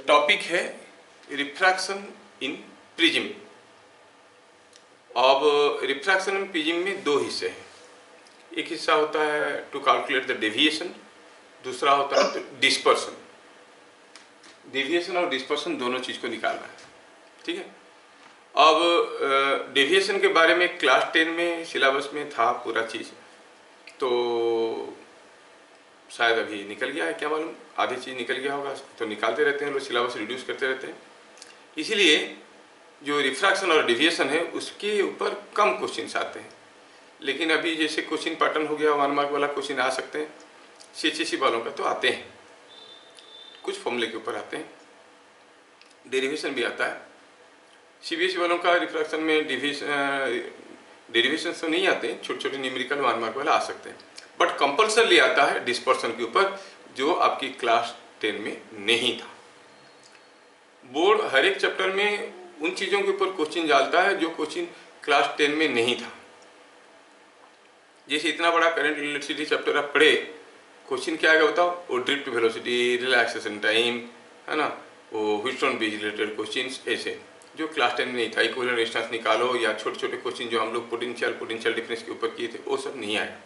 Topic है refraction इन prism. अब refraction इन prism में दो हिस्से हैं। एक हिस्सा होता है टू कैलकुलेट द डेविएशन, दूसरा होता है डिस्पर्सन। डेविएशन और डिस्पर्सन दोनों चीज़ को निकालना है, ठीक है। अब डेविएशन के बारे में क्लास 10 में सिलेबस में था पूरा चीज़, तो शायद अभी निकल गया है, क्या मालूम, आधी चीज़ निकल गया होगा, तो निकालते रहते हैं लोग, सिलेबस रिड्यूस करते रहते हैं। इसीलिए जो रिफ्रैक्शन और डेविएशन है उसके ऊपर कम क्वेश्चंस आते हैं। लेकिन अभी जैसे क्वेश्चन पैटर्न हो गया, 1 मार्क वाला क्वेश्चन आ सकते हैं, CHSE वालों का तो आते हैं, कुछ फॉर्मूले के ऊपर आते हैं, डेरिवेशन भी आता है। CBSE वालों का रिफ्रैक्शन में डेरिवेशन तो नहीं आते हैं, छोटे छोटे न्यूमेरिकल 1 मार्क वाला आ सकते हैं, बट कंपल्सरी आता है डिस्पर्सन के ऊपर, जो आपकी क्लास 10 में नहीं था। बोर्ड हर एक चैप्टर में उन चीज़ों के ऊपर क्वेश्चन डालता है जो क्वेश्चन क्लास 10 में नहीं था। जैसे इतना बड़ा करंट इलेक्ट्रिसिटी चैप्टर आप पढ़े, क्वेश्चन क्या आएगा बताओ, वो ड्रिफ्ट वेलोसिटी, रिलैक्सेशन टाइम, है ना, वो व्हीटस्टोन ब्रिज रिलेटेड क्वेश्चंस, ऐसे जो क्लास 10 में नहीं था। इक्विवेलेंट रेजिस्टेंस निकालो या छोटे छोटे क्वेश्चन जो हम लोग पोटेंशियल डिफरेंस के ऊपर किए थे, वो सब नहीं आया।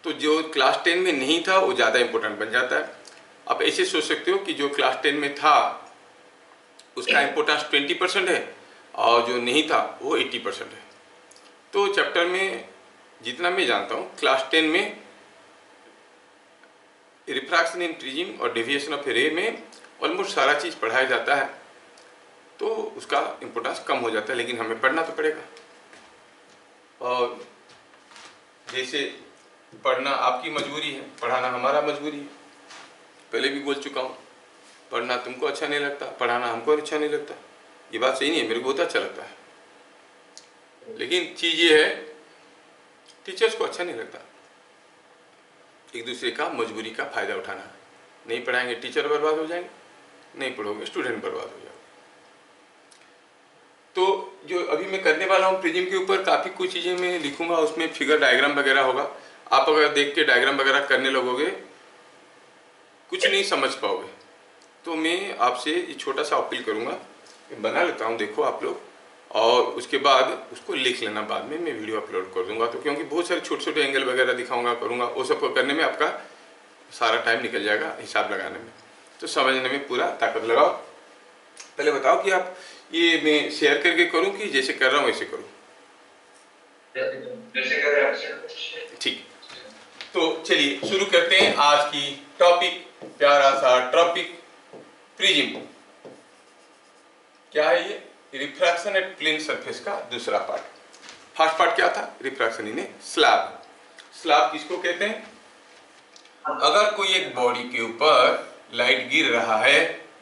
तो जो क्लास 10 में नहीं था वो ज़्यादा इंपॉर्टेंट बन जाता है। आप ऐसे सोच सकते हो कि जो क्लास 10 में था उसका इम्पोर्टेंस 20% है और जो नहीं था वो 80% है। तो चैप्टर में जितना मैं जानता हूँ, क्लास 10 में रिफ्रैक्शन इन प्रिज्म और डेविएशन ऑफ रे में ऑलमोस्ट सारा चीज़ पढ़ाया जाता है, तो उसका इम्पोर्टेंस कम हो जाता है, लेकिन हमें पढ़ना तो पड़ेगा। और जैसे पढ़ना आपकी मजबूरी है, पढ़ाना हमारा मजबूरी है। पहले भी बोल चुका हूँ, पढ़ना तुमको अच्छा नहीं लगता, पढ़ाना हमको अच्छा नहीं लगता। ये बात सही नहीं है, मेरे को बहुत अच्छा लगता है, लेकिन चीज़ ये है टीचर्स को अच्छा नहीं लगता। एक दूसरे का मजबूरी का फ़ायदा उठाना। नहीं पढ़ाएंगे टीचर बर्बाद हो जाएंगे, नहीं पढ़ोगे स्टूडेंट बर्बाद हो जाएगा। तो जो अभी मैं करने वाला हूँ प्रिज्म के ऊपर, काफ़ी कुछ चीज़ें मैं लिखूंगा, उसमें फिगर डायग्राम वगैरह होगा। आप अगर देख के डायग्राम वगैरह करने लगोगे कुछ नहीं समझ पाओगे। तो मैं आपसे ये छोटा सा अपील करूँगा, बना लेता हूँ, देखो आप लोग, और उसके बाद उसको लिख लेना। बाद में मैं वीडियो अपलोड कर दूंगा, तो क्योंकि बहुत सारे छोटे छोटे एंगल वगैरह दिखाऊंगा, करूँगा, वो सब करने में आपका सारा टाइम निकल जाएगा हिसाब लगाने में। तो समझने में पूरा ताकत लगाओ। पहले बताओ कि आप ये मैं शेयर करके करूँ कि जैसे कर रहा हूँ वैसे करूँ? ठीक। तो चलिए शुरू करते हैं आज की टॉपिक, प्यारा सा टॉपिक, प्रिज्म। क्या है ये? रिफ्रैक्शन एट प्लेन सरफेस का दूसरा पार्ट। फर्स्ट पार्ट क्या था? रिफ्रैक्शन इन ए स्लैब। स्लैब किसको कहते हैं? अगर कोई एक बॉडी के ऊपर लाइट गिर रहा है,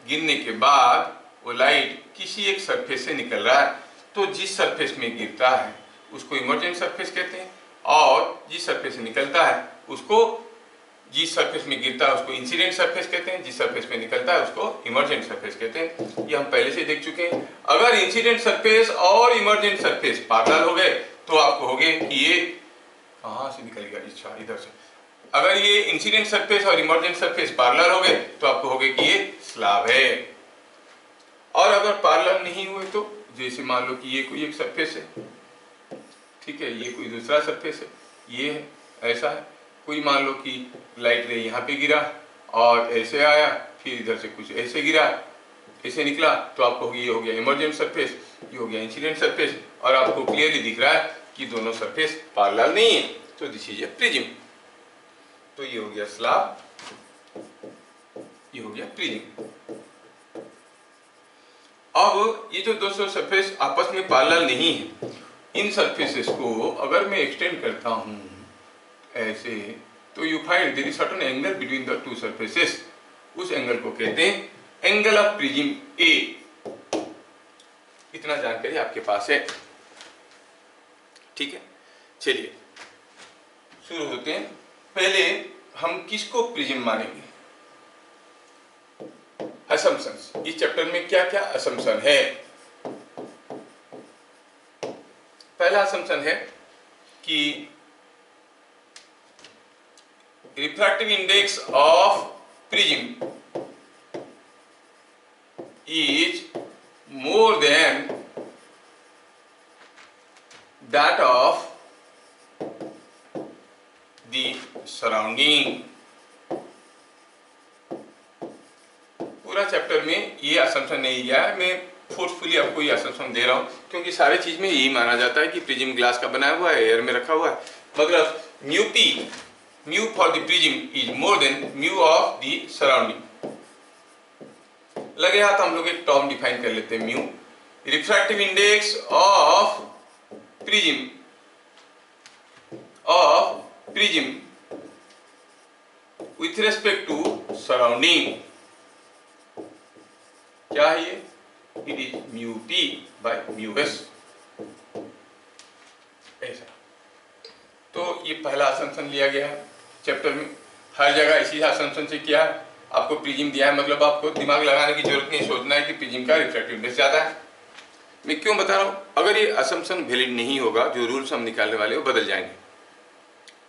गिरने के बाद वो लाइट किसी एक सरफेस से निकल रहा है, तो जिस सरफेस में गिरता है उसको इमर्जेंट सरफेस कहते हैं, और जिस सरफेस से निकलता है उसको, जिस सरफेस में गिरता है उसको इंसिडेंट सरफेस कहते हैं, जिस सरफेस में निकलता है उसको इमर्जेंट सरफेस कहते हैं। ये हम पहले से देख चुके हैं। अगर इंसिडेंट सरफेस और इमर्जेंट सरफेस पैरेलल हो गए तो आप कहोगे कि ये कहाँ से निकल गया, अच्छा इधर से। अगर ये इंसिडेंट सरफेस और इमर्जेंट सरफेस पैरेलल हो गए तो आप कहोगे कि ये स्लैब है। और अगर पैरेलल नहीं हुए तो, जैसे मान लो कि ये कोई एक सरफेस है, ठीक है, ये कोई दूसरा सरफेस है, ये है, ऐसा है। कोई मान लो कि लाइट रे यहाँ पे गिरा और ऐसे आया, फिर इधर से कुछ ऐसे गिरा, ऐसे निकला, तो आप कहोगे ये हो गया इमर्जेंट सरफेस, ये हो गया इंसिडेंट सरफेस, और आपको क्लियरली दिख रहा है कि दोनों सरफेस पैरेलल नहीं है, तो दिस इज ए प्रिज्म। तो ये हो गया स्लैब, ये हो गया प्रिज्म। अब ये जो दो सरफेस आपस में पैरेलल नहीं है, इन सरफेसेस को अगर मैं एक्सटेंड करता हूं ऐसे, तो you find there is certain angle between the two surfaces. उस एंगल को कहते हैं एंगल ऑफ प्रिज्म ए। इतना जानकारी आपके पास है, ठीक है। चलिए शुरू होते हैं। पहले हम किसको प्रिज्म मानेंगे? असम्पशंस। इस चैप्टर में क्या क्या असम्पशन है? पहला असम्पशन है कि रिफ्रैक्टिव इंडेक्स ऑफ प्रिज्म पूरा चैप्टर में ये असम्पशन नहीं दिया है, मैं फोर्सफुली आपको ये असम्पशन दे रहा हूँ क्योंकि सारे चीज में यही माना जाता है कि प्रिज्म ग्लास का बनाया हुआ है, एयर में रखा हुआ है, मतलब mu P, mu for the prism is more than mu of the surrounding. लगे हाथ हम लोग एक टर्म डिफाइन कर लेते हैं, mu refractive index of prism with respect to surrounding, क्या है ये? It is mu p by mu s। ऐसा तो ये पहला असम्पशन लिया गया है चैप्टर में, हर जगह इसी असम्पशन से किया है। आपको प्रिज्म दिया है मतलब आपको दिमाग लगाने की जरूरत नहीं, सोचना है कि प्रिज्म का रिफ्रैक्टिव इंडेक्स ज्यादा है। मैं क्यों बता रहा हूं, अगर ये असम्पशन वैलिड नहीं होगा, जो रूल्स हम निकालने वाले वो बदल जाएंगे,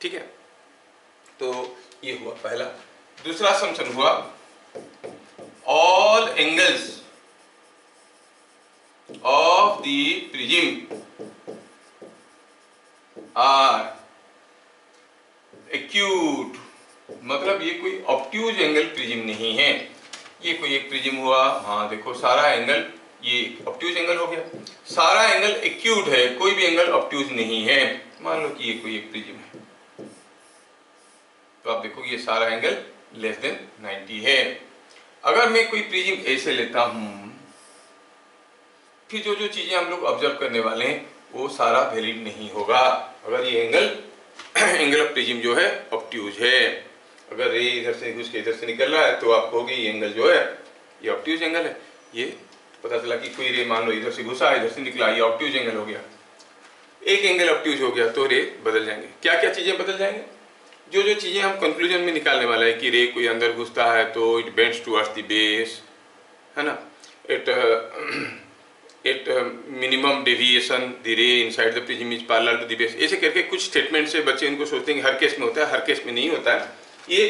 ठीक है। तो ये हुआ पहला। दूसरा असम्पशन हुआ all angles of the prism are acute, मतलब ये कोई ऑब्ट्यूज एंगल प्रिज्म नहीं है। ये कोई एक प्रिज्म हुआ, हाँ देखो सारा एंगल ये ऑब्ट्यूज एंगल हो गया, सारा एंगल एक्यूट है, कोई भी एंगल ऑब्ट्यूज नहीं है। मान लो कि ये कोई एक प्रिज्म है तो आप देखो ये सारा एंगल लेस देन 90 है। अगर मैं कोई प्रिज्म ऐसे लेता हूं, फिर जो जो चीजें हम लोग ऑब्जर्व करने वाले हैं वो सारा वैलिड नहीं होगा। अगर ये एंगल ऑफ प्रिज्म जो है ऑब्ट्यूज है, अगर रे इधर से घुस के इधर से निकल रहा है तो आप कहोगे ये एंगल जो है ये ऑब्ट्यूज एंगल है। ये पता चला कि कोई रे मान लो इधर से घुसा इधर से निकला, ये ऑब्ट्यूज एंगल हो गया। एक एंगल ऑब्ट्यूज हो गया तो रे बदल जाएंगे। क्या क्या चीजें बदल जाएंगे? जो जो चीजें हम कंक्लूजन में निकालने वाला है कि रे कोई अंदर घुसता है तो it bends towards the base, है ना, at minimum deviation the ray inside the prism is parallel to the base. ऐसे करके कुछ स्टेटमेंट से बच्चे इनको सोचते हैं कि हर केस में होता है, हर केस में नहीं होता है। ये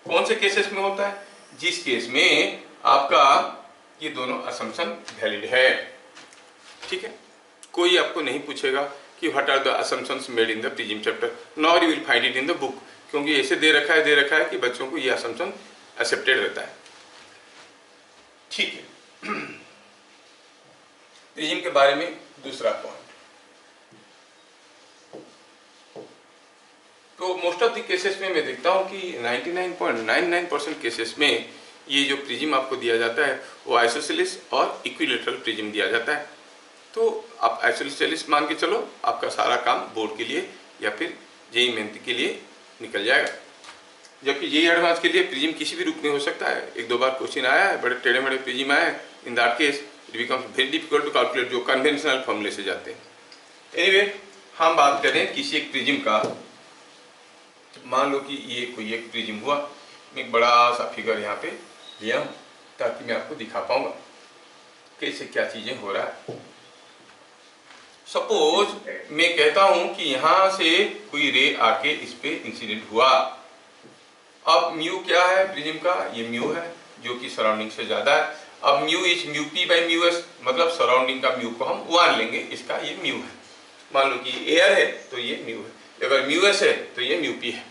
कौन से केसेस में होता है? जिस केस में आपका ये दोनों असम्पशन वैलिड है, ठीक है। कोई आपको नहीं पूछेगा कि what are the assumptions made in the prism chapter, nor you will find it in the book, क्योंकि ऐसे दे रखा है कि बच्चों को ये असम्पशन एक्सेप्टेड रहता है, ठीक है। प्रिज्म के बारे में दूसरा पॉइंट, तो मोस्ट ऑफ द केसेस में मैं देखता हूं कि 99.99% केसेस में ये जो प्रिज्म आपको दिया जाता है वो आइसोसेलेस और इक्विलेटरल प्रिज्म दिया जाता है। तो आप आइसोसेलेस मान के चलो, आपका सारा काम बोर्ड के लिए या फिर जेईई मेंस के लिए निकल जाएगा। जबकि जेईई एडवांस के लिए प्रिज्म किसी भी रूप में हो सकता है। एक दो बार क्वेश्चन आया है, बड़े टेढ़े मेढ़े प्रिज्म आए हैं, in that case it becomes very difficult to calculate, जो कन्वेंशनल फॉर्मूले से जाते हैं। एनीवे, हम बात करें किसी एक प्रिज्म का। मान लो कि ये कोई एक प्रिज्म हुआ, मैं एक बड़ा सा फिगर यहाँ पे लिया हूँ ताकि मैं आपको दिखा पाऊंगा कैसे क्या चीजें हो रहा है। सपोज मैं कहता हूं कि यहां से कोई रे आके इस पे इंसिडेंट हुआ। अब म्यू क्या है प्रिज्म का? ये म्यू है जो कि सराउंडिंग से ज्यादा है। अब mu is mu P by mu S, मतलब सराउंडिंग का म्यू को हम 1 लेंगे, इसका ये म्यू है। मान लो कि एयर है तो ये म्यू है, अगर म्यू एस है तो ये म्यू पी है।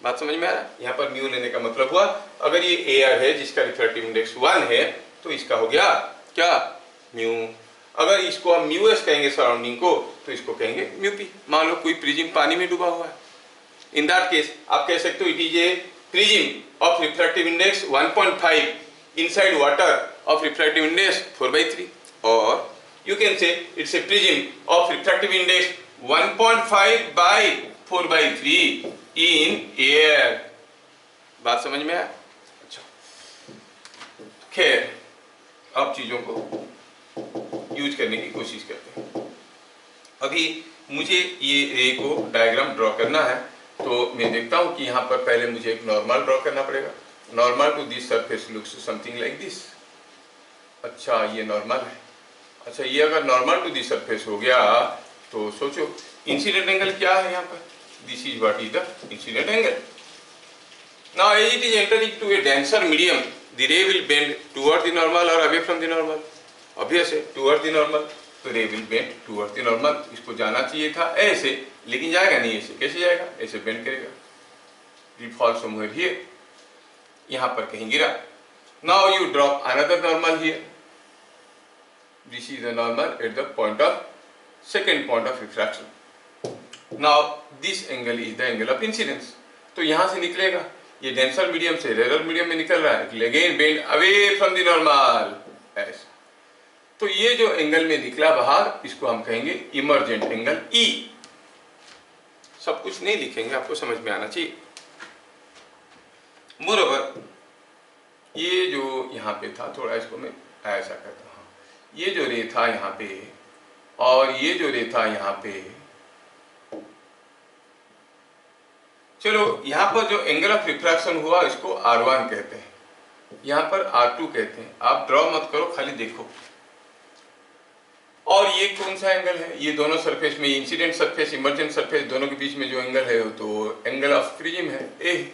बात समझ में आ रहा है? यहाँ पर म्यू लेने का मतलब हुआ अगर ये एयर है जिसका रिफ्रैक्टिव इंडेक्स 1 है तो इसका हो गया क्या? म्यू। अगर इसको हम म्यू एस कहेंगे सराउंडिंग को तो इसको कहेंगे म्यू पी। मान लो कोई प्रिज्म पानी में डूबा हुआ है, इन दैट केस आप कह सकते हो it is A prism of refractive index 1.5 inside water of refractive index 4/3, और you can say it's a prism of refractive index 1.5 by 4/3 in air. बात समझ में आया? अच्छा, खैर अब चीजों को यूज करने की कोशिश करते हैं। अभी मुझे ये रे को डायग्राम ड्रॉ करना है, तो मैं देखता हूं कि यहाँ पर पहले मुझे एक नॉर्मल ड्रॉ करना पड़ेगा। Normal to this surface looks something like this. अच्छा, ये नॉर्मल है। अच्छा, ये अगर नॉर्मल टू दिस सरफेस हो गया तो सोचो इंसिडेंट एंगल क्या है यहाँ पर? This is what is the incident angle. Now as it is entering to a denser medium, the ray will bend toward the normal और away from the normal. Obvious है, टुवर्ड द नॉर्मल, तो ray will bend toward the normal. इसको जाना चाहिए था ऐसे, लेकिन जाएगा नहीं ऐसे। कैसे जाएगा? ऐसे बेंड करेगा। विल फॉल समवेयर हियर, यहाँ पर कहीं गिरा। Now you drop another normal here. This is a normal at the point of second point of refraction. Now this angle is the angle of incidence. तो यहाँ से निकलेगा, ये डेंसर मीडियम से रेयर मीडियम में निकल रहा है, again bend away from the normal, ऐसा। तो ये जो एंगल में निकला बाहर, इसको हम कहेंगे इमर्जेंट एंगल ई। सब कुछ नहीं लिखेंगे, आपको समझ में आना चाहिए। मोरओवर ये जो यहाँ पे था, थोड़ा इसको मैं ऐसा करता हूँ, ये जो रे था यहाँ पे और ये जो रे था यहाँ पे, चलो यहाँ पर जो एंगल ऑफ रिफ्रैक्शन हुआ इसको R1 कहते हैं, यहाँ पर R2 कहते हैं। आप ड्रॉ मत करो, खाली देखो। और ये कौन सा एंगल है? ये दोनों सरफेस में, इंसिडेंट सरफेस इमर्जेंट सरफेस दोनों के बीच में जो एंगल है तो एंगल ऑफ प्रिज्म है, ए।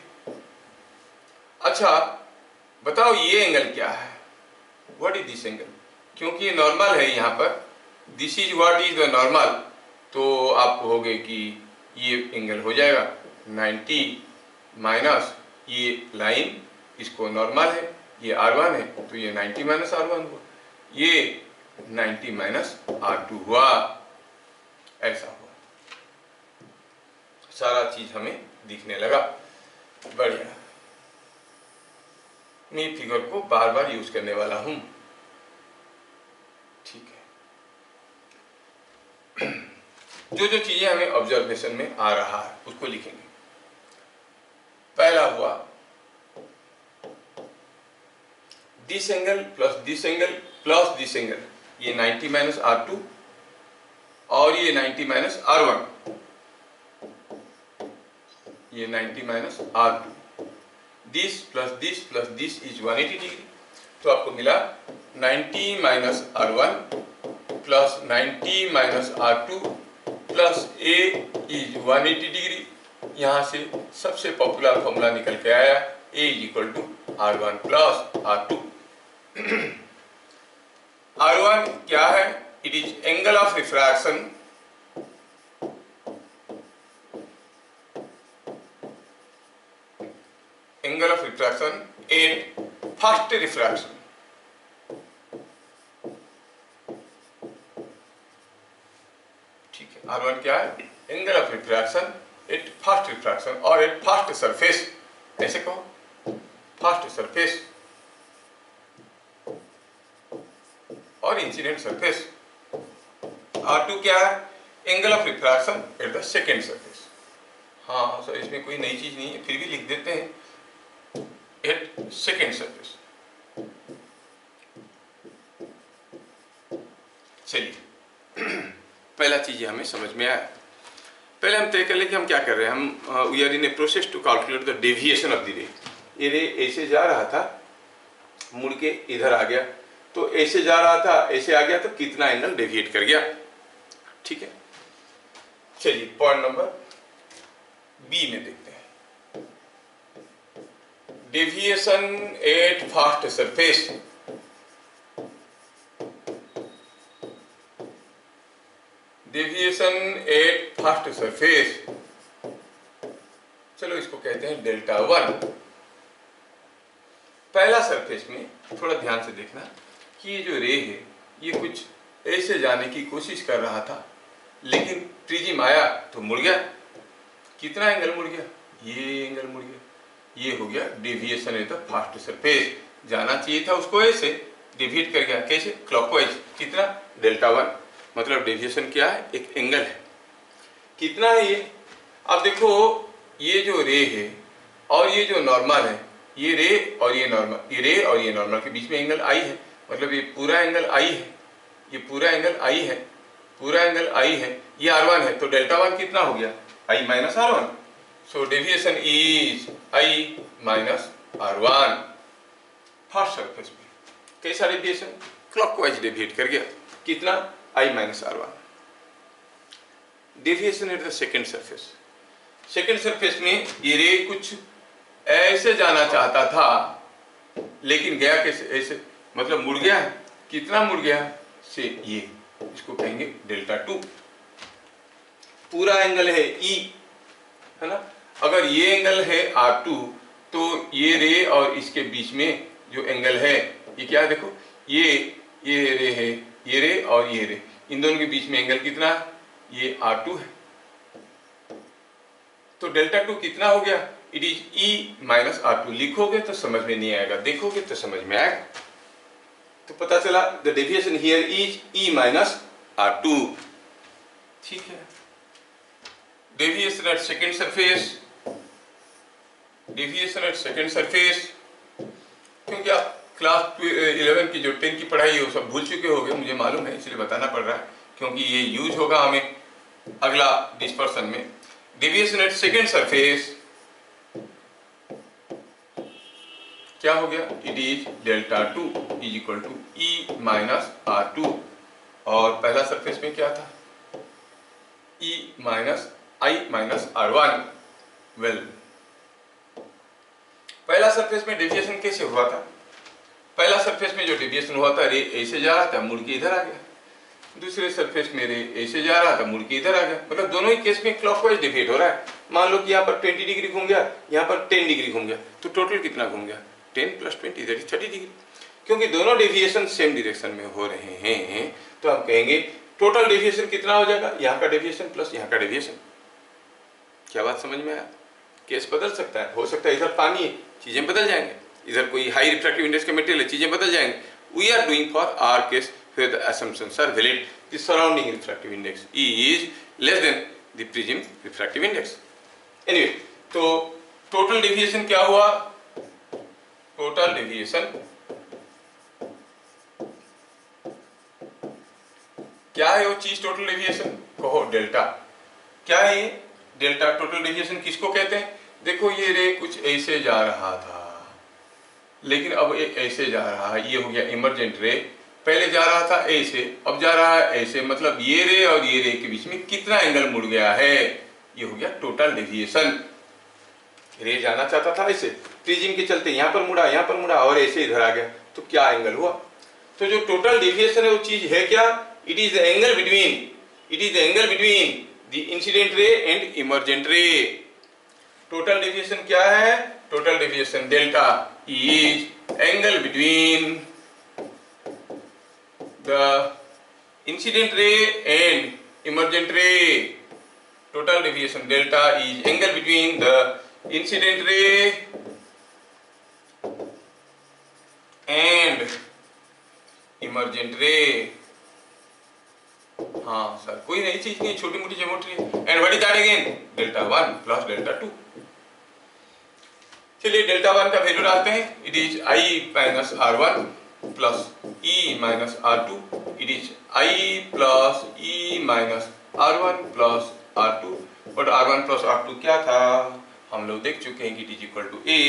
अच्छा बताओ ये एंगल क्या है? What is this angle? क्योंकि ये नॉर्मल है यहाँ पर, this is what is the normal, तो आप कहोगे कि ये एंगल हो जाएगा 90 माइनस ये लाइन, इसको नॉर्मल है, ये R1 है, तो ये 90 माइनस R1 हुआ, ये 90 माइनस R2 हुआ, ऐसा हुआ। सारा चीज हमें दिखने लगा, बढ़िया। मैं फिगर को बार बार यूज करने वाला हूं, ठीक है। जो जो चीजें हमें ऑब्जर्वेशन में आ रहा है उसको लिखेंगे। पहला हुआ this angle plus this angle plus this angle, ये 90 माइनस R2 और ये 90 माइनस R1, ये 90 minus R2, this plus this is 180 degree. तो आपको मिला 90 minus R1 plus 90 minus R2 plus A is 180 degree. यहाँ से सबसे पॉपुलर फॉर्मूला निकल के आया, A is equal to R1 plus R2। R1 क्या है? It is angle of refraction at first refraction. ठीक है, R1 क्या है? Angle of refraction at first refraction और एट फर्स्ट सरफेस, ऐसे कहो, फर्स्ट सरफेस और इंसिडेंट सरफेस। R2 क्या है? Angle of refraction at the second surface. हाँ सर, इसमें कोई नई चीज नहीं है, फिर भी लिख देते हैं, एट सेकेंड सरफेस। चलिए पहला चीज हमें समझ में आया। पहले हम तय कर लें कि हम क्या कर रहे हैं। हम we are in a process to calculate the deviation of the ray. ये रे ऐसे जा रहा था, मुड़ के इधर आ गया, तो ऐसे जा रहा था, ऐसे आ गया, तो कितना एंगल डेविएट कर गया। ठीक है, चलिए पॉइंट नंबर बी में देखते हैं। Deviation eight first surface. Deviation eight first surface, चलो इसको कहते हैं डेल्टा 1। पहला सरफेस में थोड़ा ध्यान से देखना कि ये जो रे है ये कुछ ऐसे जाने की कोशिश कर रहा था, लेकिन प्रिज्म आया तो मुड़ गया। कितना एंगल मुड़ गया? ये एंगल मुड़ गया। ये हो गया deviation at the first surface. जाना चाहिए था उसको ऐसे, डेविएट कर गया। कैसे? क्लॉकवाइज। कितना? डेल्टा 1। मतलब डेविएशन क्या है? एक एंगल है। कितना है ये? अब देखो, ये जो रे है और ये जो नॉर्मल है, ये रे और ये नॉर्मल, ये रे और ये नॉर्मल के बीच में एंगल आई है, मतलब ये पूरा एंगल आई है, ये पूरा एंगल आई है, पूरा एंगल आई है, ये R1 है, तो डेल्टा 1 कितना हो गया? I minus R1। So deviation is I minus R1 first surface में। कैसा डेविएशन? क्लॉकवाइज डेविएट कर गया। कितना? I minus R1। Deviation at the second surface. Second surface में ये रे कुछ ऐसे जाना चाहता था, लेकिन गया कैसे? ऐसे, मतलब मुड़ गया। कितना मुड़ गया? से ये, इसको कहेंगे डेल्टा 2। पूरा एंगल है E, है ना। अगर ये एंगल है R2, तो ये रे और इसके बीच में जो एंगल है ये क्या है, देखो ये रे है, ये रे और ये रे, इन दोनों के बीच में एंगल कितना है, ये R2 है। तो डेल्टा 2 कितना हो गया, it is E minus R2। लिखोगे तो समझ में नहीं आएगा, देखोगे तो समझ में आएगा। तो पता चला the deviation here is E minus R2। ठीक है, deviation at second surface, deviation at second surface, क्योंकि आप क्लास 11 की जो 10 की पढ़ाई है वो सब भूल चुके होंगे, मुझे मालूम है, इसलिए बताना पड़ रहा है, क्योंकि ये यूज होगा हमें अगला डिस्पर्सन में। डेविएशन एट सेकेंड सरफेस क्या हो गया, it is delta 2 is equal to E minus R2, और पहला सरफेस में क्या था, E minus I minus R1। Well, पहला सरफेस में डेविएशन कैसे हुआ था, पहला सरफेस में जो डेविएशन हुआ था, रे ऐसे जा रहा था, मुड़ के इधर आ गया। दूसरे सरफेस में रे ऐसे जा रहा था, मुड़ के इधर आ गया। मतलब दोनों ही केस में क्लॉकवाइज डेविएट हो रहा है। मान लो कि यहाँ पर 20 डिग्री घूम गया, यहाँ पर 10 डिग्री घूम गया, तो टोटल कितना घूम गया, 10 प्लस 20 दैट इज 30 डिग्री। क्योंकि दोनों डेविएशन सेम डायरेक्शन में हो रहे हैं, तो आप कहेंगे टोटल डेविएशन कितना हो जाएगा, यहाँ का डेविएशन प्लस यहाँ का डेविएशन। क्या बात समझ में आया? केस बदल सकता है, हो सकता है इधर पानी है, चीजें बदल जाएंगे, इधर कोई हाई रिफ्रैक्टिव इंडेक्स के मटेरियल है, चीजें बदल जाएंगे। We are doing for our case where the assumptions are valid, the surrounding refractive index E is less than the prism refractive index. Anyway, तो total deviation क्या हुआ, total deviation क्या है वो चीज, टोटल डेविएशन कहो डेल्टा। क्या है ये डेल्टा, टोटल डेविएशन किसको कहते हैं? देखो ये रे कुछ ऐसे जा रहा था, लेकिन अब ये ऐसे जा रहा है, ये हो गया इमरजेंट रे। पहले जा रहा था ऐसे, अब जा रहा है ऐसे, मतलब ये रे और ये रे के बीच में कितना एंगल मुड़ गया है, ये हो गया टोटल डेविएशन। रे जाना चाहता था ऐसे, प्रिज्म के चलते यहाँ पर मुड़ा, यहाँ पर मुड़ा और ऐसे इधर आ गया, तो क्या एंगल हुआ। तो जो टोटल डेविएशन है वो चीज है क्या, it is the angle between, it is the angle between the incident ray and emergent ray. Total deviation क्या है, total deviation delta is angle between the incident ray and emergent ray. Total deviation delta is angle between the incident ray and emergent ray. हाँ sir, कोई नई चीज नहीं, छोटी मोटी geometry है। And what is that again? delta 1 plus delta 2. चलिए delta 1 का वैल्यू डालते हैं, it is I minus R1 plus E minus R2, it is I plus E minus R1 plus R2, और R1 plus R2 क्या था, हम लोग देख चुके हैं कि it is equal to A,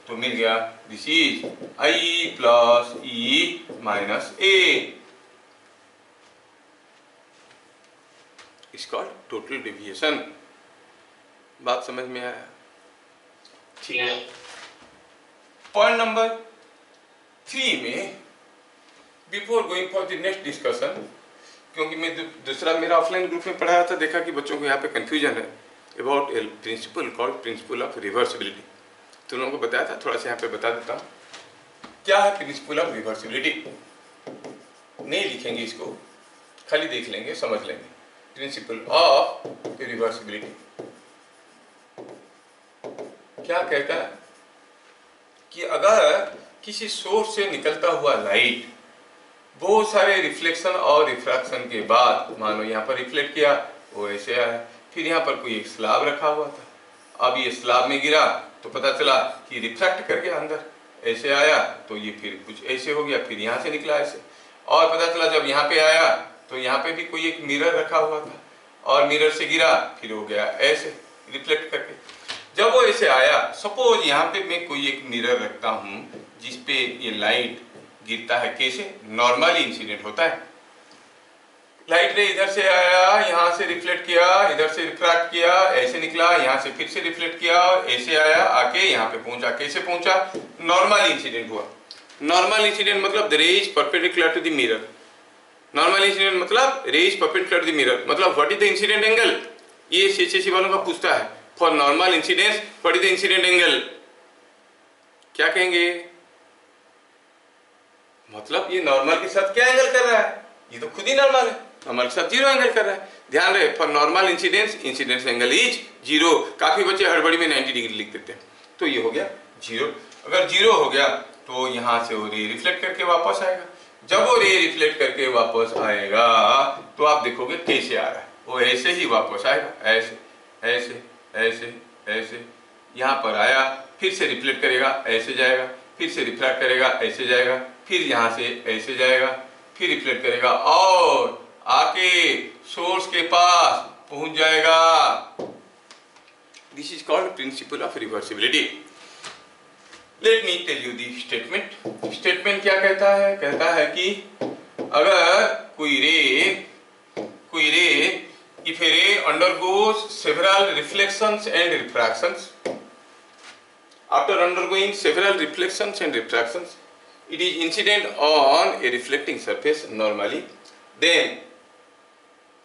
तो मिल गया this is I plus E minus A, it's called total deviation। बात समझ में आया? ठीक है। पॉइंट नंबर 3 में before going for the next discussion, क्योंकि मैं दूसरा मेरा ऑफलाइन ग्रुप में पढ़ाया था, देखा कि बच्चों को यहाँ पे कंफ्यूजन है about a principle called principle of reversibility, तो उन लोगों को बताया था, थोड़ा सा यहाँ पे बता देता हूँ। क्या है प्रिंसिपल ऑफ रिवर्सिबिलिटी, नहीं लिखेंगे इसको, खाली देख लेंगे, समझ लेंगे। प्रिंसिपल ऑफ रिवर्सिबिलिटी क्या कहता है कि अगर किसी सोर्स से निकलता हुआ लाइट बहुत सारे रिफ्लेक्शन और रिफ्रैक्शन के बाद, मान लो यहाँ पर रिफ्लेक्ट किया, वो ऐसे आया, फिर यहाँ पर कोई एक स्लैब रखा हुआ था, अब ये स्लैब में गिरा तो पता चला कि रिफ्लेक्ट कर गया अंदर, ऐसे आया तो ये फिर कुछ ऐसे हो गया, फिर यहाँ से निकला ऐसे, और पता चला जब यहाँ पे आया तो यहाँ पे भी कोई एक मिरर रखा हुआ था, और मिरर से गिरा फिर हो गया ऐसे रिफ्लेक्ट करके। जब वो ऐसे आया, सपोज यहाँ पे मैं कोई एक मिरर रखता हूँ जिसपे ये लाइट गिरता है, कैसे नॉर्मली इंसिडेंट होता है, लाइट रे इधर से आया, यहाँ से रिफ्लेक्ट किया, इधर से रिफ्रैक्ट किया, ऐसे निकला, यहाँ से फिर से रिफ्लेक्ट किया, ऐसे आया, आके यहाँ पे पहुंचा, कैसे पहुंचा, नॉर्मल इंसिडेंट हुआ। नॉर्मल इंसिडेंट मतलब the ray is perpendicular to the mirror, normal incident मतलब ray is perpendicular to the mirror, मतलब what is the incident angle, ये सीएचएससी वालों का पूछता है, for normal incidence what is the incident angle, क्या कहेंगे, मतलब ये नॉर्मल के साथ क्या एंगल कर रहा है, ये तो खुद ही नॉर्मल है, नॉर्मल के साथ जीरो एंगल कर रहा है। ध्यान रहे, for normal incidence, incidence angle is zero. काफी बच्चे हड़बड़ी में 90 डिग्री लिख देते हैं, तो ये हो गया जीरो। अगर जीरो हो गया तो यहाँ से वो रे रिफ्लेक्ट करके वापस आएगा। जब वो रे रिफ्लेक्ट करके वापस आएगा तो आप देखोगे कैसे आ रहा है, वो ऐसे ही वापस आएगा, ऐसे ऐसे ऐसे ऐसे, यहाँ पर आया, फिर से रिफ्लेक्ट करेगा, ऐसे जाएगा, फिर से रिफ्लेक्ट करेगा, ऐसे जाएगा, फिर यहाँ से ऐसे जाएगा, फिर रिफ्लेक्ट करेगा और आके सोर्स के पास पहुंच जाएगा। This is called principle of reversibility. Let me tell you the statement. Statement क्या कहता है? कहता है कि अगर कोई रे if a ray undergoes several reflections and refractions, after undergoing several reflections and refractions, it is incident on a reflecting surface normally, then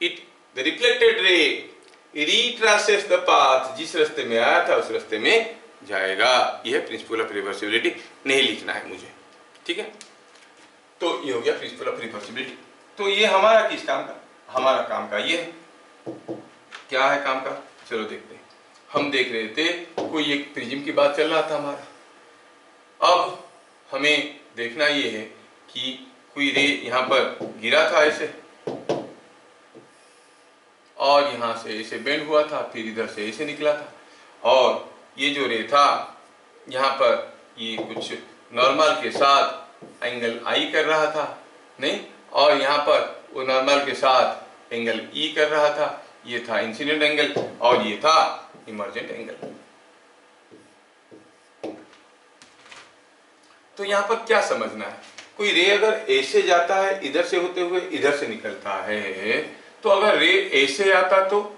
the reflected ray retraces the path, जिस रास्ते में आया था उस रास्ते में जाएगा। यह प्रिंसिपल ऑफ रिवर्सिबिलिटी नहीं लिखना है मुझे, ठीक है। तो ये हो गया प्रिंसिपल ऑफ रिवर्सिबिलिटी। तो ये हमारा किस काम का? हमारा काम का ये है। क्या है काम का? चलो देखते हैं। हम देख रहे थे कोई एक प्रिज्म की बात चल रहा था हमारा। अब हमें देखना ये है कि कोई रे यहाँ पर गिरा था ऐसे, और यहाँ से ऐसे बेंड हुआ था, फिर इधर से ऐसे निकला था, और ये जो रे था यहाँ पर ये कुछ नॉर्मल के साथ एंगल आई कर रहा था, नहीं, और यहाँ पर वो नॉर्मल के साथ एंगल ई कर रहा था। ये था इंसिडेंट एंगल और ये था इमर्जेंट एंगल। तो यहाँ पर क्या समझना है? कोई रे अगर ऐसे जाता है, इधर से होते हुए इधर से निकलता है, तो अगर रे ऐसे आता तो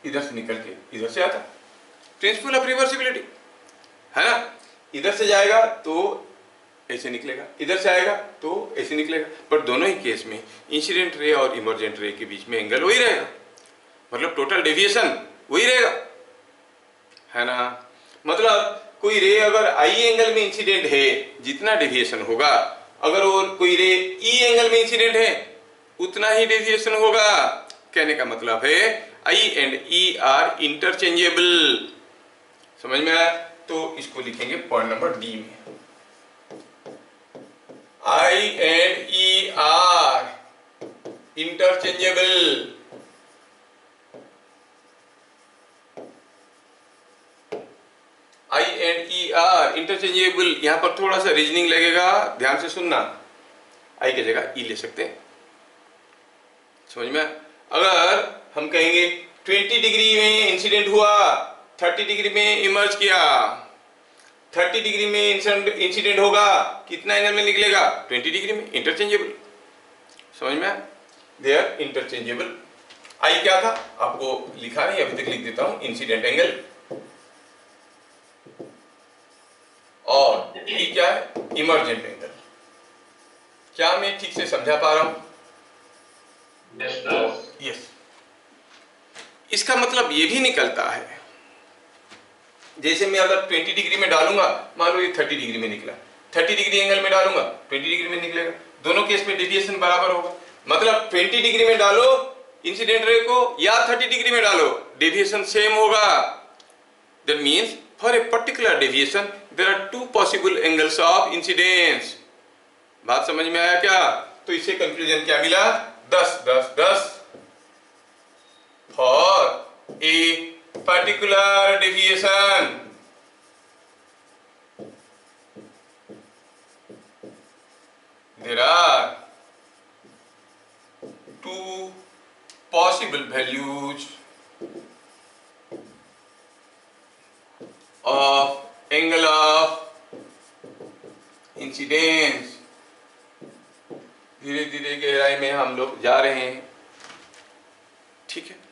इधर से निकल के इधर से आता, प्रिंसिपल ऑफ रिवर्सिबिलिटी है ना। इधर से जाएगा तो ऐसे निकलेगा, इधर से आएगा तो ऐसे निकलेगा, पर दोनों ही केस में इंसिडेंट रे और इमर्जेंट रे के बीच में एंगल वही रहेगा, मतलब टोटल डेविएशन वही रहेगा, है ना। मतलब कोई रे अगर आई एंगल में इंसिडेंट है, जितना डेविएशन होगा, अगर वो कोई रे ई एंगल में इंसिडेंट है उतना ही डेविएशन होगा। कहने का मतलब है आई एंड ई आर इंटरचेंजेबल। समझ में आया? तो इसको लिखेंगे पॉइंट नंबर डी में, I and E are interchangeable. I and E are interchangeable। यहां पर थोड़ा सा रीजनिंग लगेगा, ध्यान से सुनना। I की जगह E ले सकते हैं, समझ में? अगर हम कहेंगे 20 डिग्री में इंसिडेंट हुआ, 30 डिग्री में इमर्ज किया, 30 डिग्री में इंसिडेंट होगा, कितना एंगल में निकलेगा? 20 डिग्री में। इंटरचेंजेबल, समझ में? They are interchangeable. आई क्या था आपको लिखा नहीं, अभी तक लिख देता हूं, इंसिडेंट एंगल, और ई क्या है? Emergent angle. क्या मैं ठीक से समझा पा रहा हूं? यस। इसका मतलब ये भी निकलता है, जैसे मैं अगर 20 डिग्री में डालूंगा, मान लो ये 30 डिग्री में निकला, 30 डिग्री एंगल में डालूंगा 20 डिग्री में निकलेगा, दोनों केस में डेविएशन बराबर होगा। मतलब 20 डिग्री में डालो इंसिडेंट रे को या 30 डिग्री में डालो, डेविएशन सेम होगा। That means for a particular deviation there are two possible angles of incidence. बात समझ में आया क्या? तो इससे कंक्लूजन क्या मिला? 10 10 10 for a particular deviation, there are two possible values of angle of incidence। धीरे धीरे गहराई में हम लोग जा रहे हैं, ठीक है।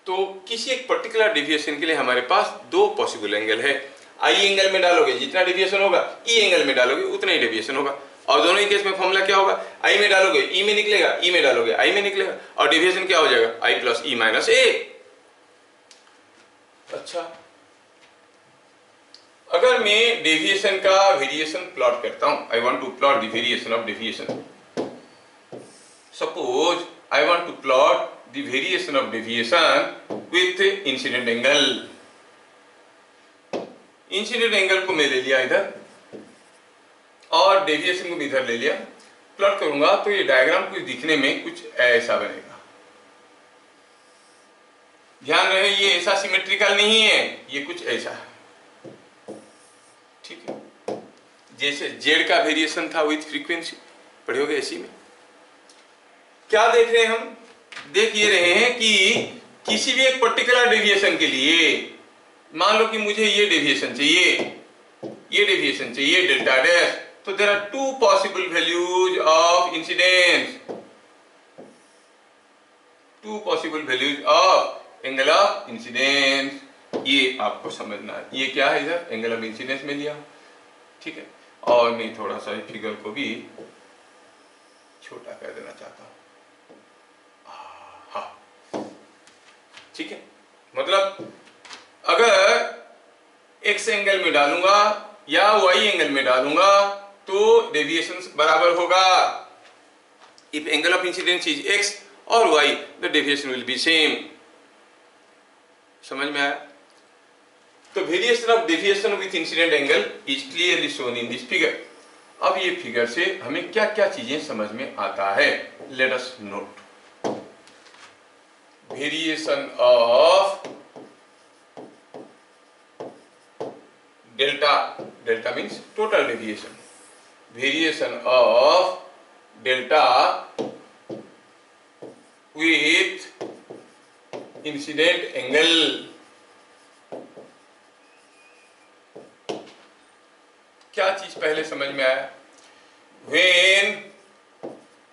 तो किसी एक पर्टिकुलर डेविएशन के लिए हमारे पास दो पॉसिबल एंगल है। आई एंगल में डालोगे जितना डेविएशन होगा, ई एंगल में डालोगे उतना ही डेविएशन होगा, और दोनों ही केस में फॉर्मूला क्या होगा? आई में डालोगे ई में निकलेगा, ई में डालोगे आई में निकलेगा, और डेविएशन क्या हो जाएगा? I plus E minus A. अच्छा, अगर मैं डेविएशन का वेरिएशन प्लॉट करता हूं, I want to plot the variation of deviation, suppose I want to plot the variation of deviation with incident angle. Incident angle को मैं ले लिया इधर और डेविएशन को इधर ले लिया, प्लॉट करूंगा तो ये डायग्राम कुछ दिखने में कुछ ऐसा बनेगा। ध्यान रहे ये ऐसा सिमेट्रिकल नहीं है, ये कुछ ऐसा है, ठीक है। जैसे जेड का वेरिएशन था विथ फ्रीक्वेंसी, पढ़े होगे इसी में। क्या देख रहे हैं हम? देख ये रहे हैं कि किसी भी एक पर्टिकुलर डेविएशन के लिए, मान लो कि मुझे ये डेविएशन चाहिए, ये डेविएशन चाहिए डेल्टा डैश, तो there are two possible values of incidence, two possible values of angle of incidence. ये आपको समझना है। ये क्या है? इधर एंगल ऑफ इंसिडेंस में लिया, ठीक है। और मैं थोड़ा सा फिगर को भी छोटा कर देना चाहता हूं, हाँ, ठीक है। मतलब अगर एक्स एंगल में डालूंगा या वाई एंगल में डालूंगा तो डेविएशन बराबर होगा। If angle of incidence is X और Y, the deviation will be same. समझ में आया? तो variation of deviation with incident angle is clearly shown in this figure. अब ये फिगर से हमें क्या क्या चीजें समझ में आता है, let us note. Variation of delta, delta means total deviation, variation of delta with incident angle. क्या चीज पहले समझ में आया? When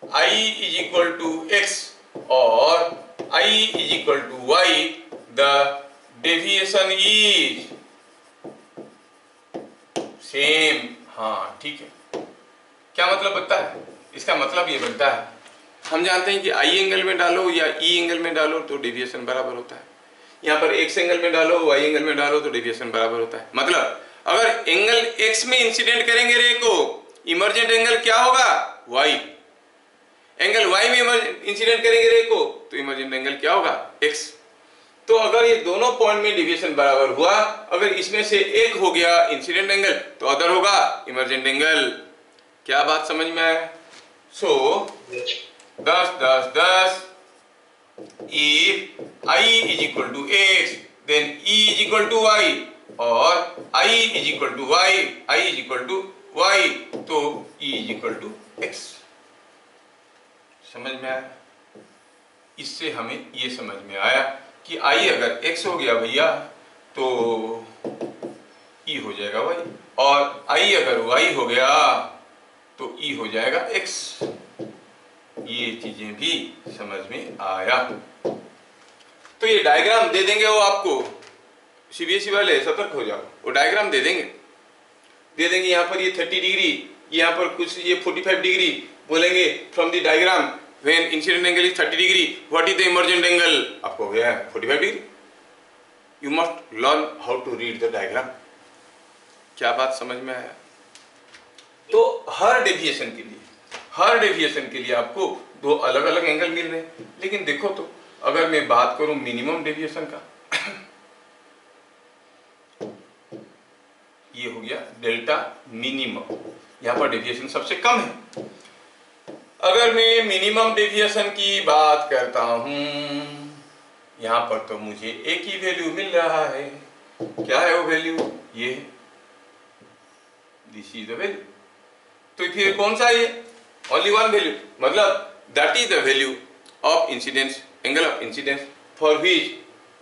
I is equal to x और I is equal to y, the deviation is same। हाँ, ठीक है। क्या मतलब बनता है इसका? मतलब ये बनता है, हम जानते हैं कि I एंगल में डालो या E एंगल में डालो तो डेविएशन बराबर होता है। यहाँ पर x एंगल में डालो, y एंगल में डालो तो डेविएशन बराबर होता है। मतलब अगर एंगल x में इंसिडेंट करेंगे रे को, इमर्जेंट एंगल क्या होगा? y। एंगल y में इंसिडेंट करेंगे रे को तो इमर्जेंट एंगल क्या होगा? x। तो अगर ये दोनों पॉइंट में डेविएशन बराबर हुआ, अगर इसमें से एक हो गया इंसिडेंट एंगल तो अदर होगा इमर्जेंट एंगल। क्या बात समझ में आया? सो 10 if I is equal to x then E is equal to y और I is equal to y, I is equal to y तो E is equal to x। समझ में आया? इससे हमें ये समझ में आया कि I अगर x हो गया भैया तो E हो जाएगा y, और I अगर y हो गया तो E हो जाएगा x। ये चीजें भी समझ में आया। तो ये डायग्राम दे देंगे वो आपको, सीबीएसई वाले सतर्क हो जाओ, वो डायग्राम दे देंगे यहाँ पर ये 30 डिग्री, यहाँ पर कुछ ये 45 डिग्री बोलेंगे from the diagram when incident angle is 30 degree what is the emergent angle, आपको हो गया 45 degree. You must learn how to read the diagram. क्या बात समझ में आया? तो हर डेविएशन के लिए आपको दो अलग अलग एंगल मिल रहे हैं। लेकिन देखो तो अगर मैं बात करूं मिनिमम डेविएशन का, ये हो गया डेल्टा मिनिमम, यहां पर डेविएशन सबसे कम है। अगर मैं मिनिमम डेविएशन की बात करता हूं, यहां पर तो मुझे एक ही वैल्यू मिल रहा है। क्या है वो वैल्यू? ये दिस इज द वैल्यू। तो फिर कौन सा है? ओनली वन वैल्यू, मतलब that is the value of incidence, angle of incidence for which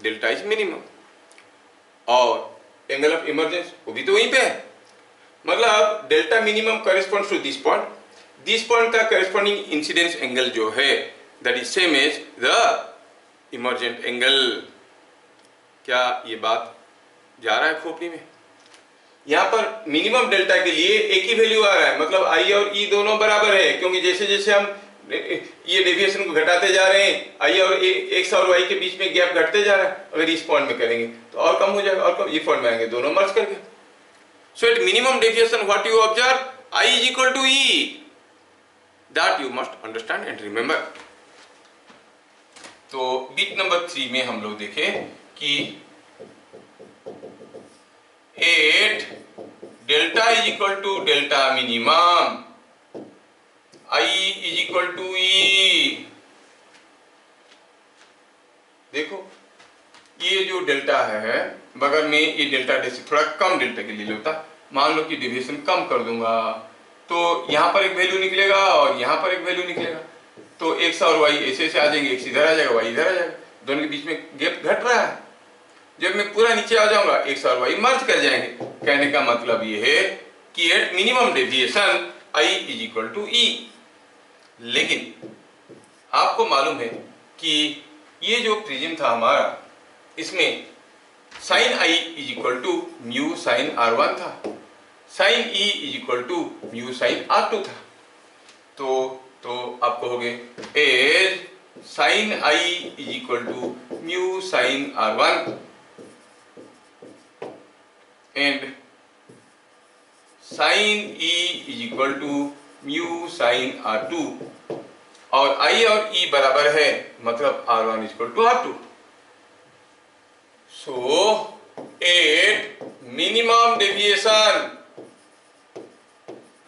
delta is minimum, और एंगल ऑफ इमर्जेंस वो भी तो वहीं पे है। मतलब delta minimum corresponds to this point, this point का करेस्पॉन्डिंग इंसिडेंस एंगल जो है that is same as the emergent angle. क्या ये बात जा रहा है खोपड़ी में? यहाँ पर मिनिमम डेल्टा के लिए एक ही वैल्यू आ रहा है, मतलब आई और ई दोनों बराबर है, क्योंकि जैसे जैसे हम ये डेविएशन को घटाते जा रहे हैं, आई और एक्स और वाई के बीच में गैप घटते जा रहा है। अगर इस पॉइंट में करेंगे तो और कम हो जाएगा, और कम, ये पॉइंट में आएंगे दोनों मर्ज करके। So at minimum deviation, what you observe? I is equal to E. That you must understand and remember. तो बिट नंबर 3 में हम लोग देखें कि 8 delta is equal to delta minimum, I is equal to E। देखो ये जो delta है बगल में, ये डेल्टा से थोड़ा कम डेल्टा के लिए होता। मान लो कि डेविएशन कम कर दूंगा तो यहाँ पर एक वैल्यू निकलेगा और यहाँ पर एक वैल्यू निकलेगा, तो x और y ऐसे आ जाएंगे, x इधर आ जाएगा, y इधर आ जाएगा, दोनों के बीच में गैप घट रहा है। जब मैं पूरा नीचे आ जाऊंगा x और y मर्ज कर जाएंगे। कहने का मतलब ये है कि at minimum deviation I is equal to E। लेकिन आपको मालूम है कि ये जो प्रिज्म था हमारा, इसमें sine I is equal to mu sine R1 था, sine E is equal to mu sine R2 था। तो आपको हो गए as sine I is equal to mu sine R1 and sine E is equal to mu sine R2, और I और E बराबर है, मतलब R1 is equal to R2। So at minimum deviation,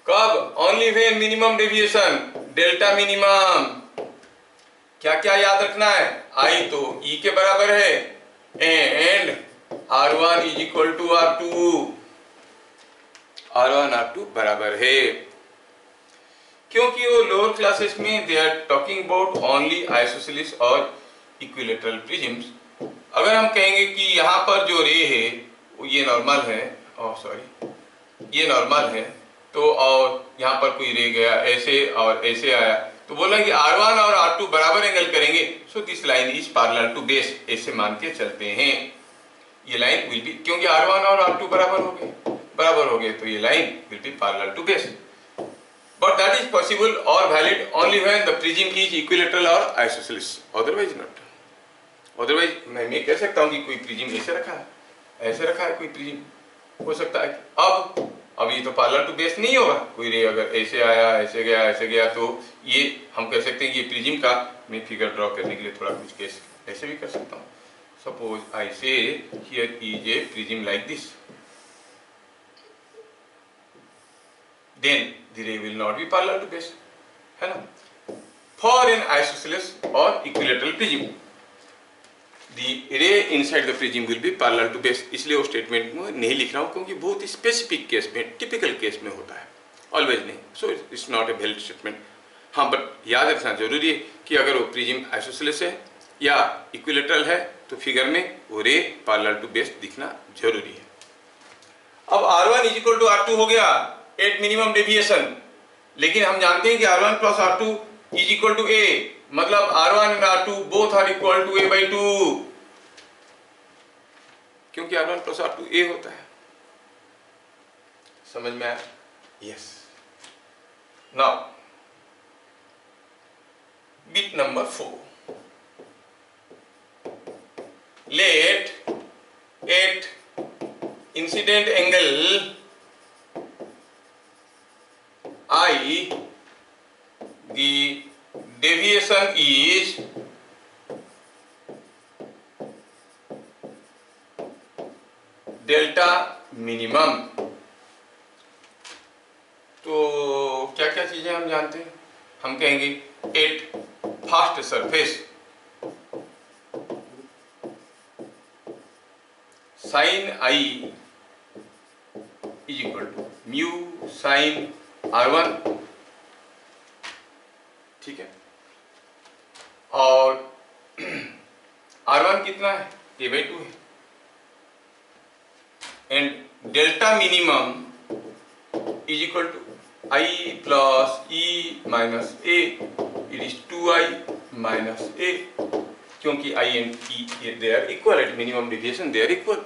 कब? Only when minimum deviation delta minimum. क्या क्या याद रखना है? I तो E के बराबर है and R1 is equal to R2, R1 R2 बराबर है। क्योंकि वो लोअर क्लासेस में they are talking about only isosceles और इक्विलैटरल प्रिज्म्स। अगर हम कहेंगे कि यहाँ पर जो रे है वो ये नॉर्मल है, ये नॉर्मल है, तो और यहाँ पर कोई रे गया ऐसे और ऐसे आया, तो बोला कि R1 और R2 बराबर एंगल करेंगे, so this line is parallel to base, ऐसे मान के चलते हैं। ये लाइन विल बी, क्योंकि R1 और R2 बराबर हो गए तो ये line will be parallel to base. But that is possible or valid only when the prism is equilateral or isosceles, otherwise not. Otherwise मैं कह सकता हूँ कि कोई प्रिज्म ऐसे रखा है, ऐसे रखा है, कोई प्रिज्म हो सकता है। अब ये तो पैरेलल टू बेस नहीं होगा। कोई रे अगर ऐसे आया, ऐसे गया, तो ये हम कह सकते हैं कि ये प्रिज्म का, मैं फिगर ड्रॉ करने के लिए थोड़ा कुछ केस ऐसे भी कर सकता हूँ। सपोज आई से here is a prism like this, then the ray will not be parallel to base, है ना? For an isosceles or equilateral prism, the ray inside the prism will be parallel to base। इसलिए वो statement में नहीं लिख रहा हूँ क्योंकि बहुत स्पेसिफिक केस में, टिपिकल केस में होता है, ऑलवेज नहीं, so it's not a valid statement. हाँ, बट याद रखना जरूरी है कि अगर वो प्रिज्म आइसोसेलेस है या इक्विलैटरल है तो फिगर में वो रे पैरेलल टू बेस दिखना जरूरी है। अब R1 is equal to R2 हो गया एट मिनिमम डेविएशन, लेकिन हम जानते हैं कि R1 plus R2 is equal to A, मतलब R1 and R2 both are equal to A/2, क्योंकि R1 प्लस R2 A होता है। समझ में आया? Yes. Now bit number 4, let at incident angle I, the deviation is delta minimum। तो क्या क्या चीजें हम जानते हैं? हम कहेंगे at first surface sine I is equal to mu sine R1, ठीक है, और R1 कितना है? A/2 है, and delta minimum is equal to I plus E minus A, it is 2I minus A, क्योंकि I and E they are equal at minimum deviation, they are equal.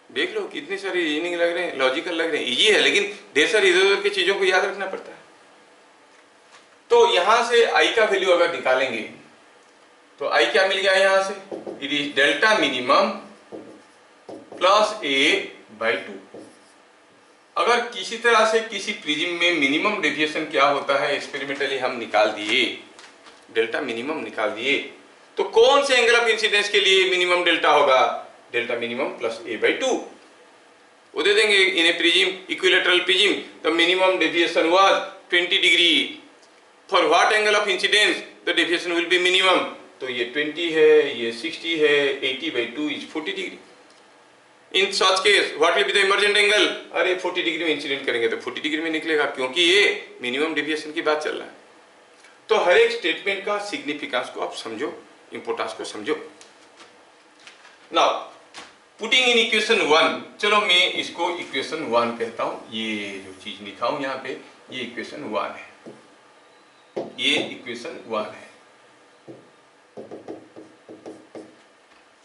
देख लो कितनी सारी रीजनिंग लग रहे हैं, लॉजिकल लग रहे हैं, इजी है, लेकिन ढेर सारी इधर उधर की चीजों को याद रखना पड़ता है। तो यहां से I का वैल्यू अगर निकालेंगे तो I क्या मिल गया यहां से? It is delta minimum plus A/2, अगर किसी तरह से किसी प्रिज्म में मिनिमम डेविएशन क्या होता है एक्सपेरिमेंटली हम निकाल दिए, डेल्टा मिनिमम निकाल दिए, तो कौन से एंगल ऑफ इंसिडेंस के लिए मिनिमम डेल्टा होगा? डेल्टा मिनिमम प्लस a/2 वो दे देंगे। In a prism, equilateral prism, the minimum deviation was 20 degree. For what angle of incidence the deviation will be minimum? तो ये 20 है, ये 60 है, 80/2 is 40 degree. In such case what will be the emergent angle? अरे 40 degree में incident करेंगे तो 40 degree में निकलेगा, क्योंकि ये मिनिमम डेविएशन की बात चल रहा है। तो हर एक स्टेटमेंट का सिग्निफिकेंस को आप समझो, इंपोर्टेंस को समझो। नाउ पुटिंग इन इक्वेशन 1, चलो मैं इसको इक्वेशन 1 कहता हूं। ये जो चीज लिखा हूं यहाँ पे, ये इक्वेशन 1 है, ये इक्वेशन 1 है।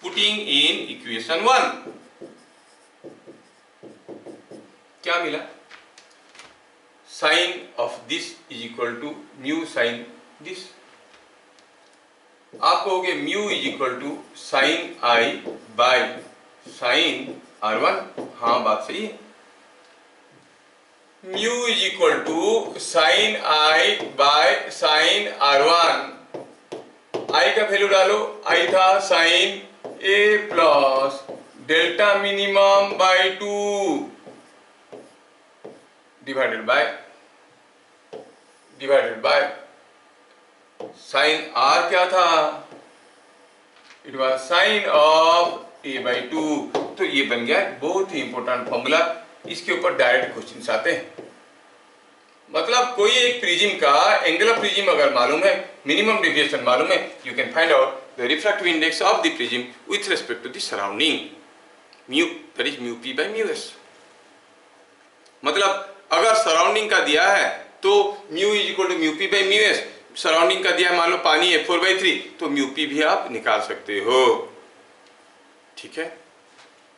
पुटिंग इन इक्वेशन 1 क्या मिला? Sine of this is equal to mu sine this. आप कहोगे mu is equal to sine i by sine R1। हाँ, बात सही है। Mu is equal to sine i by sine R1। I का value डालो, आई था sine A plus delta minimum by 2 divided by sine R क्या था? It was sine of a/2। तो ये बन गया बहुत ही इंपॉर्टेंट फॉर्मूला। इसके ऊपर डायरेक्ट क्वेश्चंस आते हैं। मतलब कोई एक प्रिज्म का एंगल ऑफ प्रिज्म अगर मालूम है, मिनिमम डेविएशन मालूम है, you can find out the refractive index of the prism with respect to the surrounding, mu, that is mu p by mu s। मतलब अगर सराउंडिंग का दिया है तो mu is equal to mu p by mu s। Surrounding का दिया है, मान लो पानी है 4/3, तो म्यू p भी आप निकाल सकते हो। ठीक है,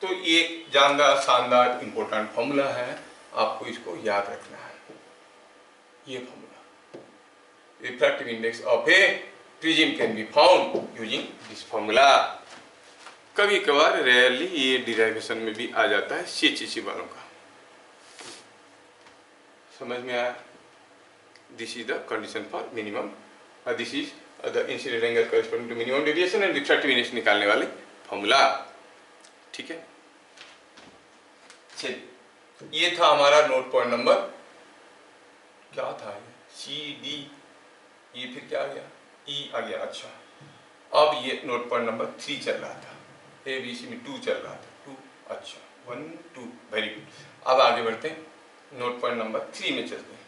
तो ये जानदार शानदार इंपॉर्टेंट फॉर्मूला है, आपको इसको याद रखना है। ये formula, refractive index of A prism can be found using this formula. कभी कभार रेयरली ये डिराइवेशन में भी आ जाता है CHC वालों का। समझ में आया? This is the condition for minimum, this is the incident angle corresponding to minimum deviation and refractive index निकालने वाले फॉर्मूला। ठीक है, चलिए, ये था हमारा नोट पॉइंट नंबर, क्या था ये, CD, ये फिर क्या आ गया, E आ गया। अच्छा, अब ये नोट पॉइंट नंबर 3 चल रहा था, ABC में 2 चल रहा था, 2, अच्छा 1 2, वेरी गुड। अब आगे बढ़ते हैं, नोट पॉइंट नंबर 3 में चलते हैं।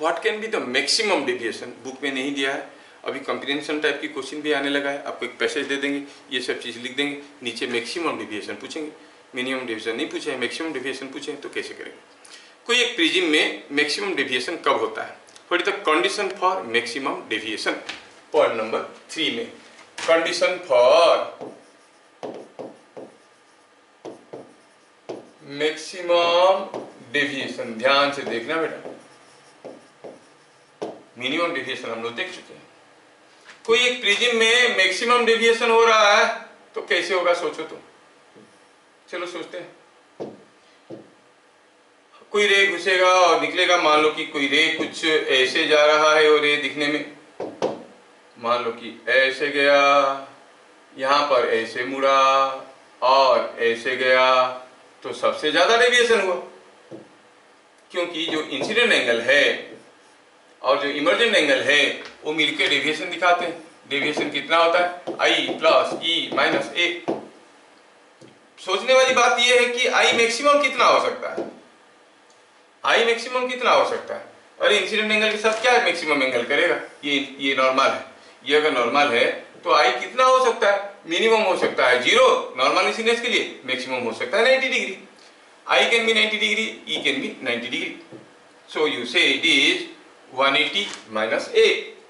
What can be the maximum deviation? Book में नहीं दिया है, अभी कंप्रीहेंशन टाइप की क्वेश्चन भी आने लगा है। आपको एक पैसेज दे देंगे, ये सब चीज़ लिख देंगे, नीचे मैक्सिमम डेविएशन पूछेंगे। मिनिमम डेविएशन नहीं पूछे, मैक्सिमम डेविएशन पूछे, तो कैसे करेंगे? कोई एक प्रिज्म में मैक्सिमम डेविएशन कब होता है? What is the condition for maximum deviation? Point number 3 में कंडीशन फॉर मैक्सिमम डेविएशन, ध्यान से देखना बेटा। मिनिमम डेविएशन हम लोग देख चुके हैं। कोई एक प्रिज्म में मैक्सिमम डेविएशन हो रहा है तो कैसे होगा, सोचो तो। चलो सोचते हैं। कोई रे घुसेगा और निकलेगा, मान लो कि कोई रे कुछ ऐसे जा रहा है और रे दिखने में, मान लो कि ऐसे गया, यहां पर ऐसे मुड़ा और ऐसे गया, तो सबसे ज्यादा डेविएशन हुआ, क्योंकि जो इंसिडेंट एंगल है और जो इमर्जेंट एंगल है वो मिलकर डेविएशन दिखाते हैं। डेविएशन कितना होता है? I plus E minus A। सोचने वाली बात यह है कि I मैक्सिमम कितना हो सकता है, I मैक्सिमम कितना हो सकता है? अरे इंसिडेंट एंगल के साथ क्या मैक्सिमम एंगल करेगा? ये नॉर्मल है, ये अगर नॉर्मल है तो I कितना हो सकता है? मिनिमम हो सकता है 0 नॉर्मल इंसिडेंस के लिए, मैक्सिमम हो सकता है 90 degree. I can be 90 degree, E can be 90 degree. So you say it is 180 minus A.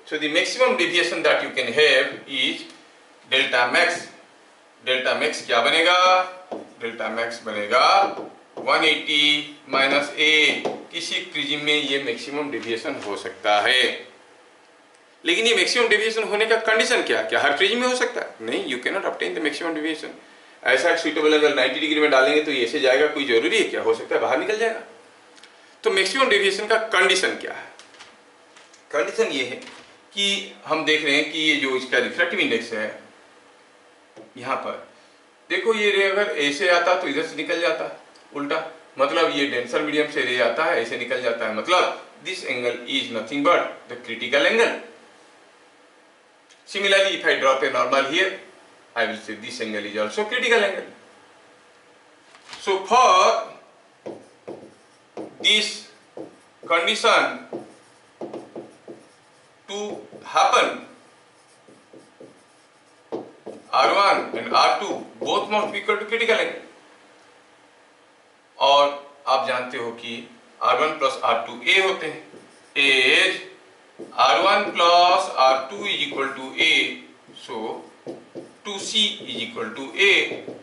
So the maximum deviation that you can have is delta max. Delta max क्या बनेगा? Delta max बनेगा 180 minus A। किसी prism में ये maximum deviation हो सकता है। लेकिन ये मैक्सिमम डेविएशन होने का कंडीशन क्या? क्या हर प्रिज्म में हो सकता है? नहीं, you can not obtain the maximum deviation. ऐसा सुइटेबल एंगल 90 डिग्री में डालेंगे तो ये ऐसे जाएगा, कोई जरूरी है क्या? हो सकता है बाहर निकल जाएगा। तो मैक्सिमम डेविएशन का कंडीशन क्या है? कंडीशन ये है कि हम देख रहे हैं कि ये जो इसका रिफ्रैक्टिव इंडेक्स है, यहाँ पर देखो ये रे अगर ऐसे आता तो इधर से निकल जाता उल्टा, मतलब ये डेंसर मीडियम से रे आता है, ऐसे निकल जाता है, मतलब this angle is nothing but the critical angle. Similarly, if I drop a normal here, I will say this angle is also critical angle. So for this condition to happen, R1 and R2 both must be equal to critical angle. और आप जानते हो कि R1 plus R2 A होते हैं, is R1 plus R2 is equal to A, so 2C is equal to A,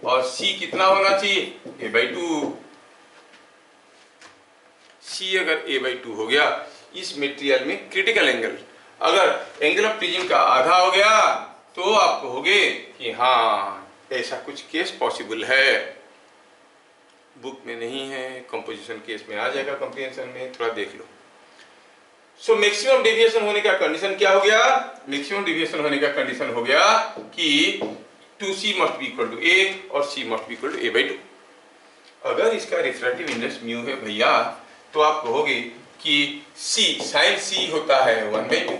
और C कितना होना चाहिए? A by 2। C अगर A by 2 हो गया, इस मटेरियल में क्रिटिकल एंगल अगर एंगल ऑफ प्रिज्म का आधा हो गया तो आप कहोगे कि हाँ ऐसा कुछ केस पॉसिबल है। बुक में नहीं है, कंपोजिशन केस में आ जाएगा, कॉम्प्रिहेंशन में थोड़ा देख लो। सो मैक्सिमम डेविएशन होने का कंडीशन क्या हो गया? मैक्सिमम डेविएशन होने का कंडीशन हो गया कि 2C must be equal to A और C must be equal to A by 2। अगर इसका रिफ्रैक्टिव इंडेक्स म्यू है भैया, तो आप कहोगे कि C sin C होता है 1 by 2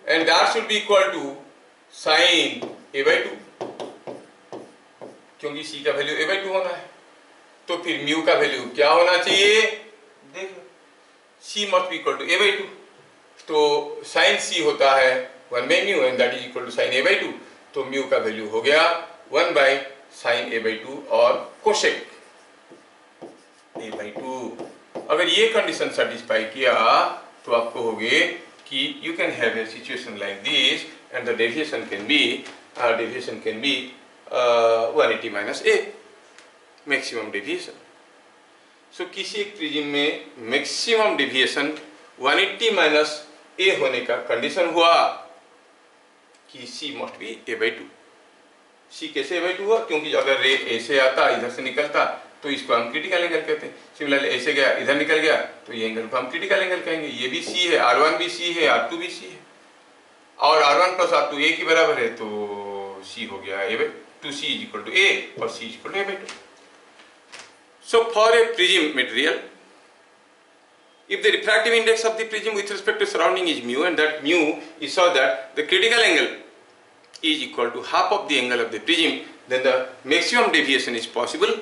and that should be equal to sin A by 2, क्योंकि C का वैल्यू A by 2 होना है। तो फिर म्यू का वैल्यू क्या होना चाहिए? देखो C must be equal to A by 2, तो sin C होता है 1 by mu and that is equal to sin A by 2, तो म्यू का वैल्यू हो गया 1 by sin A by 2 और कोसेक A by 2। अगर ये कंडीशन सेटिस्फाई किया तो आप कहोगे कि you can have a situation like this and the deviation can be 180 minus A, maximum deviation. So किसी एक प्रिज्म में मैक्सिमम डेविएशन 180 माइनस A होने का कंडीशन हुआ कि C must B A by 2। C कैसे A by 2 हुआ? क्योंकि अगर रे ऐसे आता इधर से निकलता तो इसको हम क्रिटिकल एंगल कहते हैं। सिमिलरली ऐसे गया इधर निकल गया तो ये एंगल को हम क्रिटिकल एंगल कहेंगे। ये भी C है, R1 भी C है, R2 भी C है, और R1 प्लस R2 A के बराबर है, तो C हो गया A by 2C is equal to A और C is equal to A by 2। So for a prism material, if the refractive index of the prism with respect to surrounding is mu, and that mu is so that the critical angle is equal to half of the angle of the prism, then the maximum deviation is possible,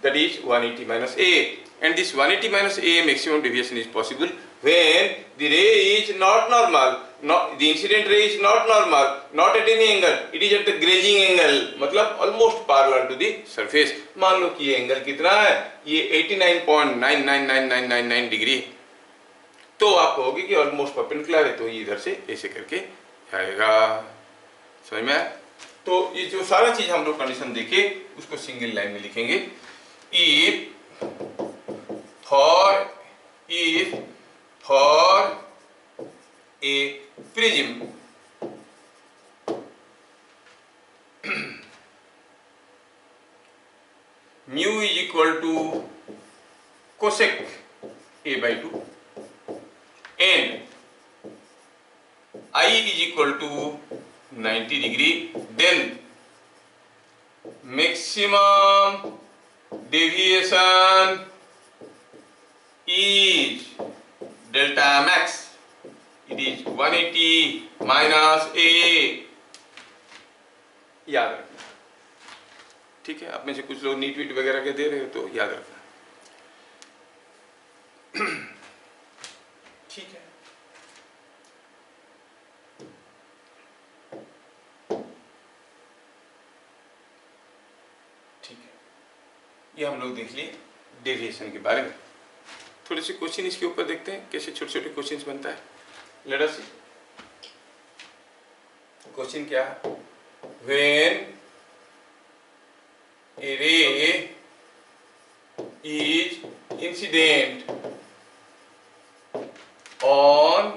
that is 180 minus A, and this 180 minus A maximum deviation is possible when the ray is not normal, the incident ray is not normal, not at any angle, it is at the grazing angle, मतलब almost parallel to the surface। मान लो कि ये angle कितना है? ये 89.999999 degree, तो आप कहोगे कि ऑलमोस्ट परपेंडिकुलर है, तो ये इधर से ऐसे करके जाएगा। समझ में आया? तो ये जो सारा चीज हम लोग कंडीशन देखे उसको सिंगल लाइन में लिखेंगे। if for a prism mu is equal to cosec A by 2 and I is equal to 90 degree, then maximum deviation is delta max, it is 180 minus A। याद रखना, ठीक है? आप में से कुछ लोग नीट वीट वगैरह के दे रहे हो तो याद रखना, ठीक है? ठीक है, ये हम लोग देख लिए डेविएशन के बारे में। थोड़े से क्वेश्चन इसके ऊपर देखते हैं, कैसे छोटे छोटे क्वेश्चंस बनता है। लेट अस सी क्वेश्चन क्या है? When a ray is incident on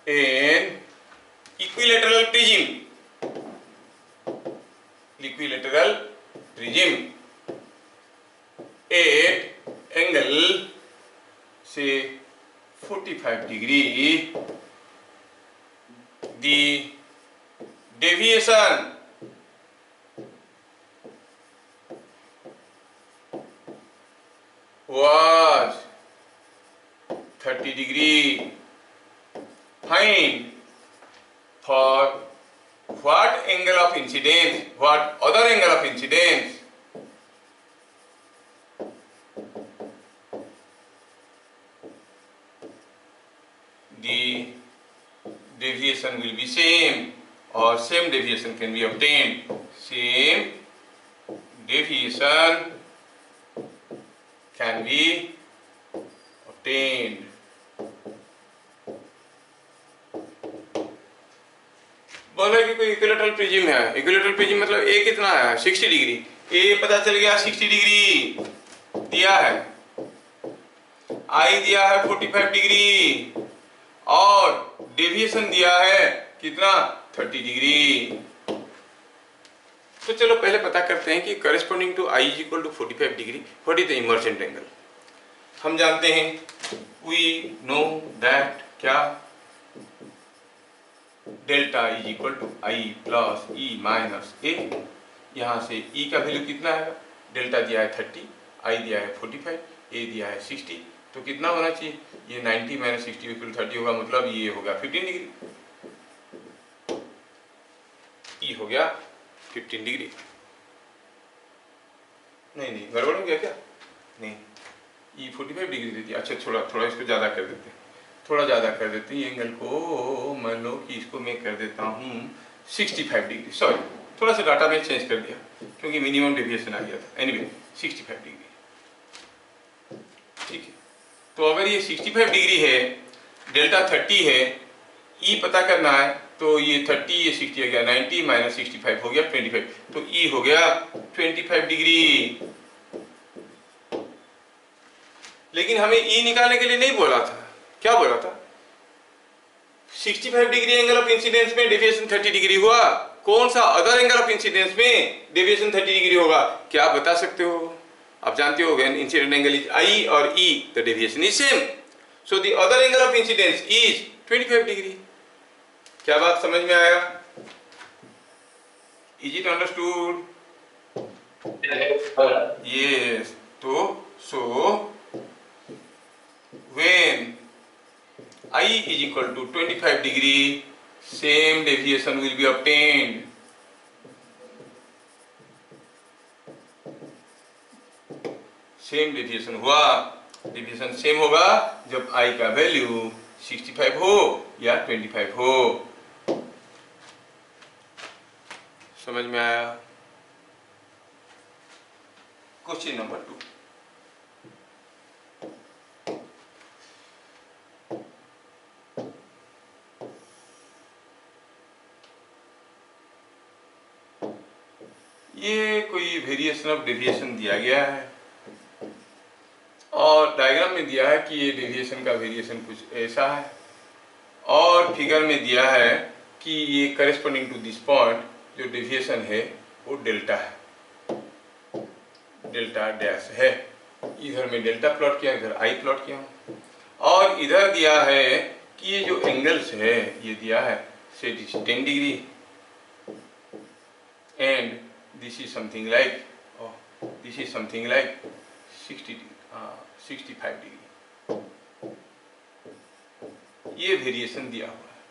a equilateral prism, equilateral prism at angle से 45 degree, the deviation was 30 degree. Find for what angle of incidence, what other angle of incidence the deviation will be same, or same deviation can be obtained. Same deviation can be obtained. बोला कि कोई equilateral prism है, equilateral prism मतलब ए कितना है 60 degree, ए पता चल गया 60 डिग्री दिया है, आई दिया है 45 डिग्री और डेविएशन दिया है कितना 30 डिग्री। तो चलो पहले पता करते हैं कि corresponding to I is equal to 45 degree what is the emergent angle. हम जानते हैं वी नो दैट क्या delta is equal to I plus E minus A. यहाँ से ई का वैल्यू कितना है, डेल्टा दिया है 30, आई दिया है 45, ए दिया है 60, तो कितना होना चाहिए, ये 90 माइनस 60 इक्वल 30 होगा, मतलब ये होगा 15 डिग्री, ई हो गया 15 डिग्री। नहीं गड़बड़ हो गया क्या, नहीं ई 45 डिग्री देती है। अच्छा थोड़ा इसको ज़्यादा कर देते हैं, थोड़ा ज़्यादा कर देते हैं एंगल को, मान लो कि इसको मैं कर देता हूँ 65 डिग्री, सॉरी थोड़ा सा डाटा में चेंज कर दिया क्योंकि मिनिमम डेविएशन आ गया था। एनीवे 65 डिग्री ठीक है। तो अगर ये 65 डिग्री है, डेल्टा 30 है, ई पता करना है, तो ये 30 ये 60 आ गया, 90 माइनस 65 हो गया 25, तो ई हो गया 25 डिग्री। लेकिन हमें ई निकालने के लिए नहीं बोला था, क्या बोला था 65 डिग्री एंगल ऑफ इंसिडेंस में डेविएशन 30 डिग्री हुआ, कौन सा अदर एंगल ऑफ इंसिडेंस में डेविएशन 30 डिग्री होगा, क्या आप बता सकते हो? आप जानते हो when incident angle is I और E the deviation is same, so the other angle of incidence is 25 degree. क्या बात समझ में आया? Is it understood? यस। तो so when I is equal to 25 degree, same deviation will be obtained. Same deviation हुआ, deviation same होगा जब I का वैल्यू 65 हो या 25 हो। समझ में आया? क्वेश्चन नंबर 2, ये कोई वेरिएशन ऑफ डेविएशन दिया गया है और डायग्राम में दिया है कि ये डेविएशन का वेरिएशन कुछ ऐसा है, और फिगर में दिया है कि ये करेस्पॉन्डिंग टू दिस पॉइंट जो डेविएशन है वो डेल्टा है, डेल्टा डैश है। इधर में डेल्टा प्लॉट किया, इधर आई प्लॉट किया, और इधर दिया है कि ये जो एंगल्स है ये दिया है से 10 degree and this is something like, oh, this is something like 65 degree. ये वेरिएशन दिया हुआ है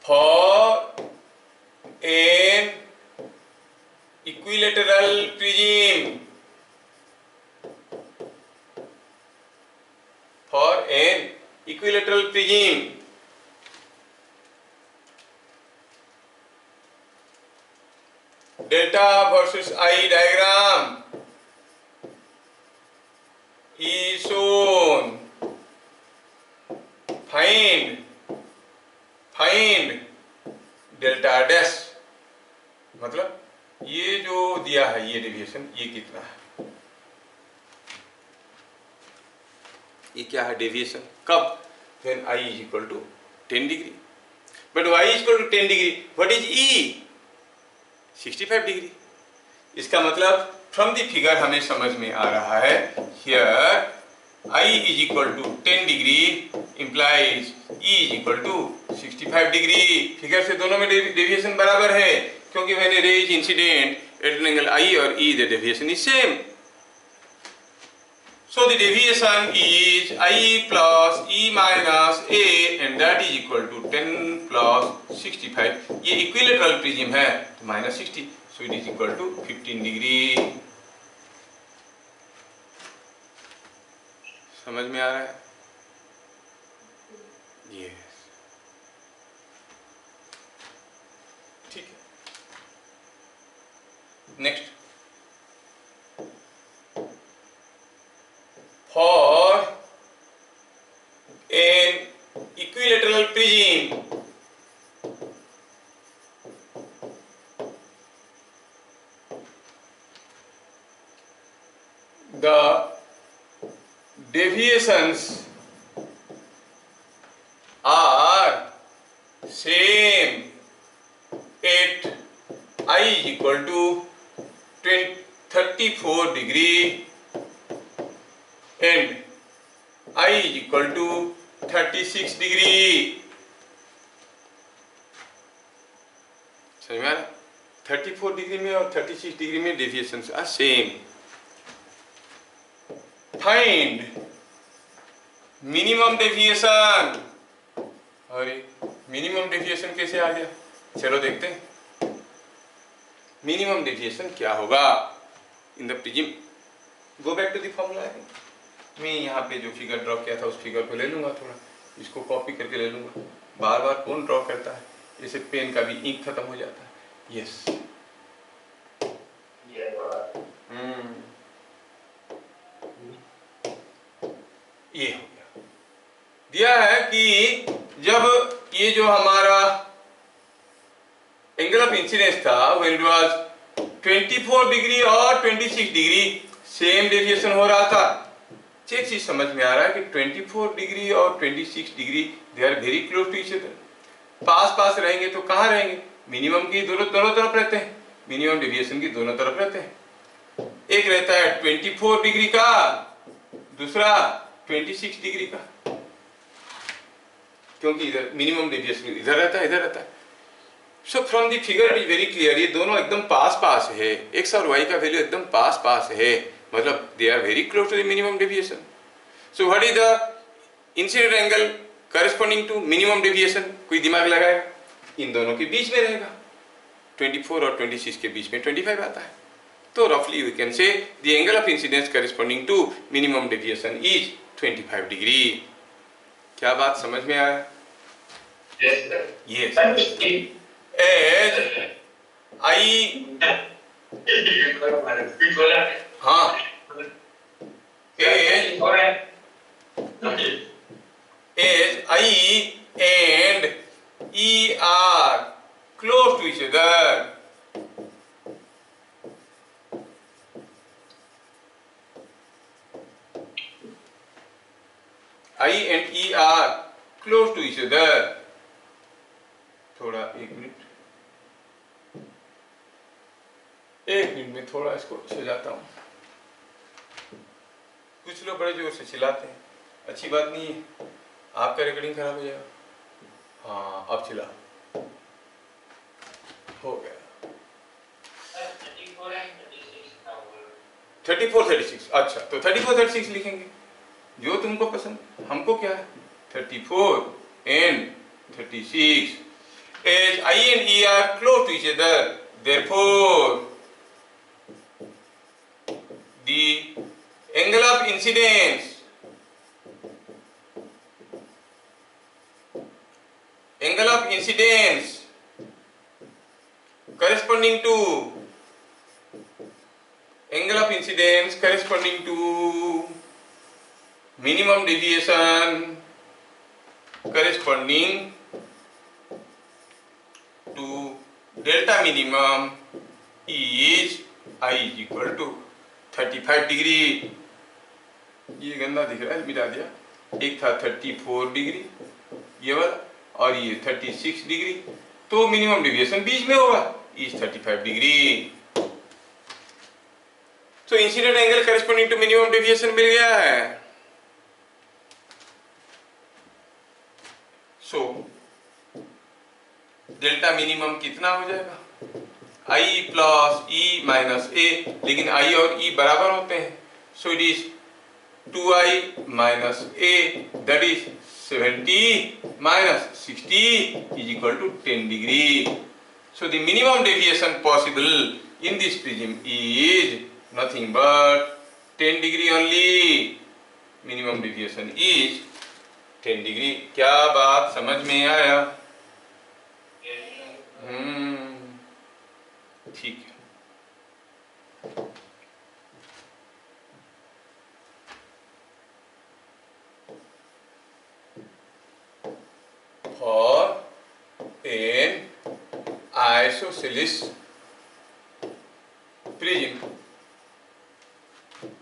for an equilateral prism, for an equilateral prism delta versus I diagram is shown. Find delta dash, मतलब ये जो दिया है ये डेविएशन ये कितना है, ये क्या है डेविएशन, कब, when I is equal to 10 degree. but y is equal to 10 degree. What is E? 65 degree. इसका मतलब from the figure हमें समझ में आ रहा है here I is equal to 10 degree implies E is equal to 65 degree. Figure से दोनों में डेविएशन बराबर है क्योंकि when a ray is incident at an angle I or E, the deviation is same. So the deviation is I plus E minus A and that is equal to 10 plus 65. ये equilateral prism है तो minus 60, so it is equal to 15 degree. समझ में आ रहा है? Yes. ठीक है. Next. For an equilateral prism, the deviations are same at I is equal to 34 degree and I is equal to 36 degree. समझ में आ रहा? 34 डिग्री में और 36 डिग्री में deviations are same. Find minimum deviation. अरे मिनिमम डेविएशन कैसे आ गया? चलो देखते हैं मिनिमम डेविएशन क्या होगा in the prism. Go back to the formula. मैं यहाँ पे जो फिगर ड्रॉ किया था उस फिगर को ले लूँगा, थोड़ा इसको कॉपी करके ले लूँगा. बार बार कौन ड्रॉ करता है? जैसे पेन का भी इंक खत्म हो जाता है. यस ये हो गया. दिया है कि जब ये जो हमारा एंगल ऑफ इंसिडेंस था व्हेन इट वाज 24 डिग्री और 26 डिग्री सेम डेविएशन हो रहा था. चेक चीज समझ में आ रहा है कि 24 डिग्री और 26 degree they are very close to each other. पास पास रहेंगे तो कहाँ रहेंगे? मिनिमम की दोनों तरफ रहते हैं, मिनिमम डेविएशन की दोनों तरफ रहते हैं. एक रहता है 24 डिग्री का, दूसरा 26 डिग्री का, क्योंकि इधर मिनिमम डेविएशन इधर रहता है, इधर रहता है. So from the figure it is very clear, ये दोनों एकदम पास पास है. एक्स और वाई का वैल्यू एकदम पास पास है, मतलब they are very close to the minimum deviation. So what is the incident angle corresponding to minimum deviation? कोई दिमाग लगाएगा? इन दोनों के बीच में रहेगा. 24 और 26 के बीच में 25 आता है. तो रफली we can say the angle of incidence corresponding to minimum deviation is 25 degree. क्या बात समझ में आया? यस. एज आई हाँ as I and E are close to each other, I and E are close to each other. थोड़ा एक minute में थोड़ा इसको सजाता हूँ. कुछ लोग बड़े जोर से चिल्लाते हैं, अच्छी बात नहीं है, आपका रिकॉर्डिंग खराब हो जाएगा. हाँ अब चिल्ला हो गया. 34 36. अच्छा तो 34 36 लिखेंगे जो तुमको पसंद. हमको क्या है? 34 and 36. As I and E are close to each other, therefore the angle of incidence corresponding to minimum deviation corresponding to delta minimum is I is equal to 35 degree. ये गंदा दिख रहा है, मिटा दिया. एक था 34 डिग्री ये वाला, और ये 36 डिग्री, तो मिनिमम डेविएशन बीच में होगा, इज 35 डिग्री। तो incident angle corresponding to minimum deviation मिल गया है। सो डेल्टा मिनिमम कितना हो जाएगा, आई प्लस ई माइनस ए, लेकिन आई और ई बराबर होते हैं, सो it is 2i minus a, that is 70 minus 60 is equal to 10 degree. So the minimum deviation possible in this prism is nothing but 10 degree only. Minimum deviation is 10 degree. क्या बात समझ में आया? ठीक है। For an isosceles prism,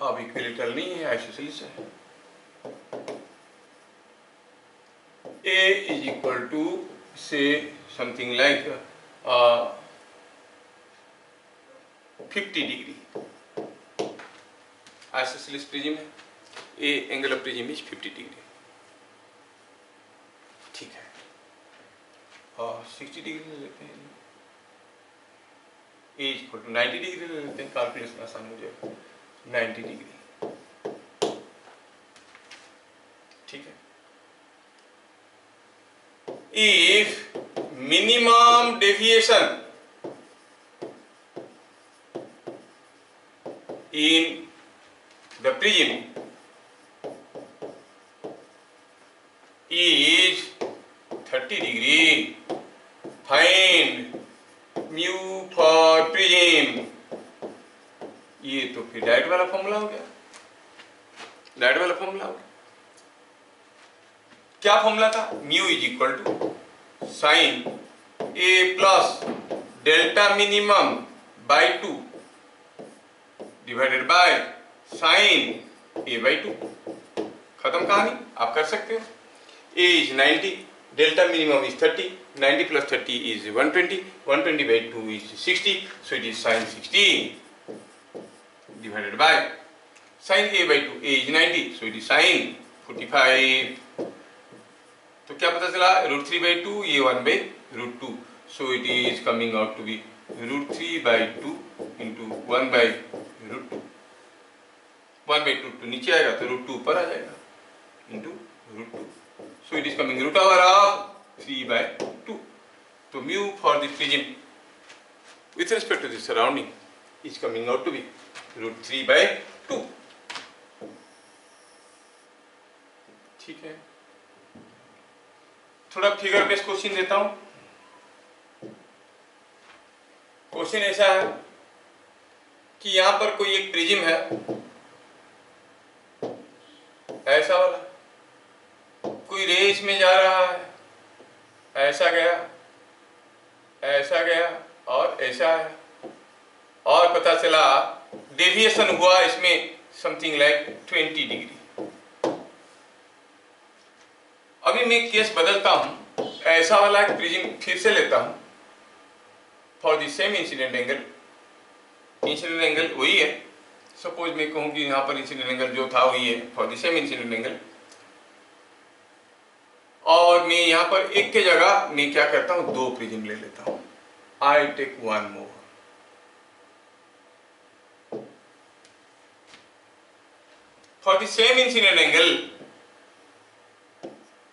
अब equilateral नहीं है, आइसोसेलिस है। A is equal to say something like 50 degree. Isosceles prism है, A angle of prism is 50 degree. ठीक है, और 60 डिग्री ले लेते हैं, A इक्वल टू 90 डिग्री ले लेते हैं, कैलकुलेशन आसान हो जाएगा। 90 डिग्री, ठीक है। If minimum deviation in the prism is 30 degree, find mu for prism। ये तो फिर डायरेक्ट वाला फॉर्मूला हो गया, डायरेक्ट वाला फॉर्मूला हो गया। क्या फॉर्मूला था, mu is equal to sine A plus delta minimum by 2 divided by sine A by 2। खत्म कहानी, आप कर सकते हो। A is 90, delta minimum is 30, 90 plus 30 is 120, 120 by 2 is 60, so it is sine 60 divided by sine A by 2, A is 90, so it is sine 45। तो क्या पता चला, √3/2, ये 1/√2, सो it is coming out to be √3/2 into 1/√2। 1/2 तो नीचे आएगा तो √2 ऊपर आ जाएगा into √2, so it is coming √ of 3/2। तो mu for the prism with respect to the surrounding is coming out to be √3/2। ठीक है, थोड़ा फिगर बेस्ड क्वेश्चन देता हूं। क्वेश्चन ऐसा है कि यहां पर कोई एक प्रिज्म है, ऐसा वाला, कोई रे इसमें जा रहा है, ऐसा गया, ऐसा गया और ऐसा आया, और पता चला डेविएशन हुआ इसमें समथिंग लाइक 20 डिग्री। अभी मैं केस बदलता हूं, ऐसा वाला एक प्रिज्म फिर से लेता हूं for the same incident angle. Incident angle वही है, सपोज मैं कहूं कि यहां पर इंसिडेंट एंगल जो था वही है for the same incident angle, और मैं यहां पर एक के जगह मैं क्या करता हूं, 2 प्रिज्म ले लेता हूं। I take 1 more. For the same incident angle,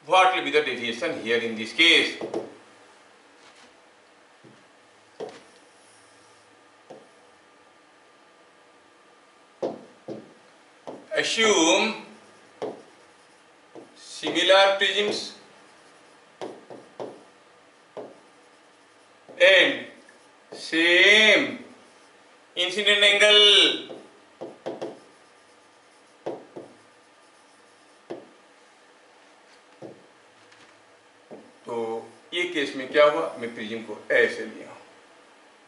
what will be the deviation here in this case? Assume similar prisms and same incident angle. ये केस में क्या हुआ, मैं प्रिज्म को ऐसे लिया,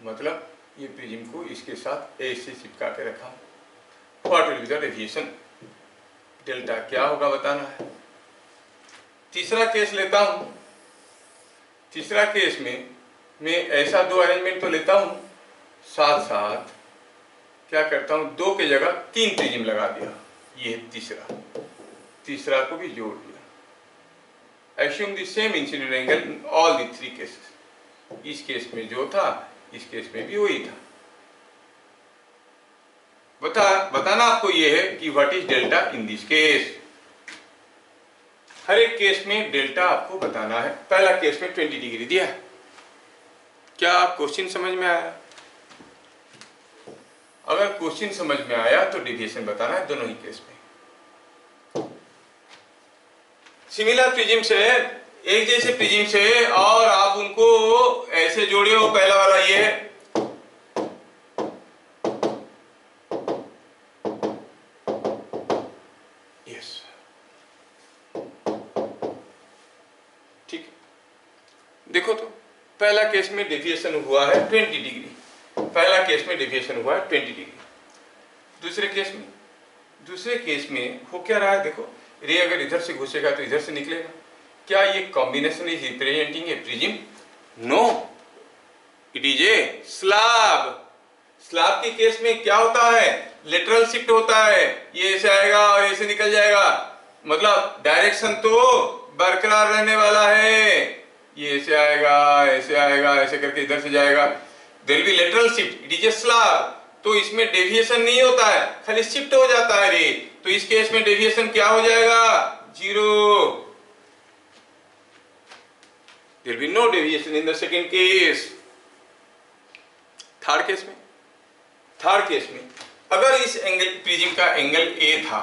मतलब ये प्रिज्म को इसके साथ ऐसे चिपका के रखा। What will be the deviation, delta क्या होगा बताना है। तीसरा केस लेता हूं, तीसरा केस में मैं ऐसा दो अरेंजमेंट तो लेता हूं, साथ साथ क्या करता हूं, दो के जगह तीन प्रिज्म लगा दिया, ये तीसरा को भी जोड़ दिया। Assume the same incident angle in all the three cases. इस केस में जो था इस केस में भी वही था। बताना आपको ये है कि what is delta in this case. हर एक केस में डेल्टा आपको बताना है। पहला केस में 20 डिग्री दिया है। क्या क्वेश्चन समझ में आया? अगर क्वेश्चन समझ में आया तो डेविएशन बताना है दोनों ही केस में। सिमिलर प्रिज्म से, एक जैसे प्रिज्म से, और आप उनको ऐसे जोड़े हो, पहला वाला ये है, देखो तो पहला केस में डेविएशन हुआ है 20 डिग्री, पहला केस में डेविएशन हुआ है 20 डिग्री। दूसरे केस में हो क्या रहा है, देखो रे अगर इधर से घुसेगा तो इधर से निकलेगा। क्या ये combination is representing a prism? No, it is a slab. Slab के केस में क्या होता है, लेटरल शिफ्ट होता है, ये ऐसे आएगा और ऐसे निकल जाएगा, मतलब डायरेक्शन तो बरकरार रहने वाला है। ये ऐसे आएगा, ऐसे आएगा, ऐसे करके इधर से जाएगा, there will be lateral shift, it is a slab. तो इसमें डेविएशन नहीं होता है, खाली शिफ्ट हो जाता है रे। तो इस केस में डेविएशन क्या हो जाएगा? Zero. There will be no deviation in the second case. Third case में अगर इस एंगल प्रिज्म का एंगल ए था,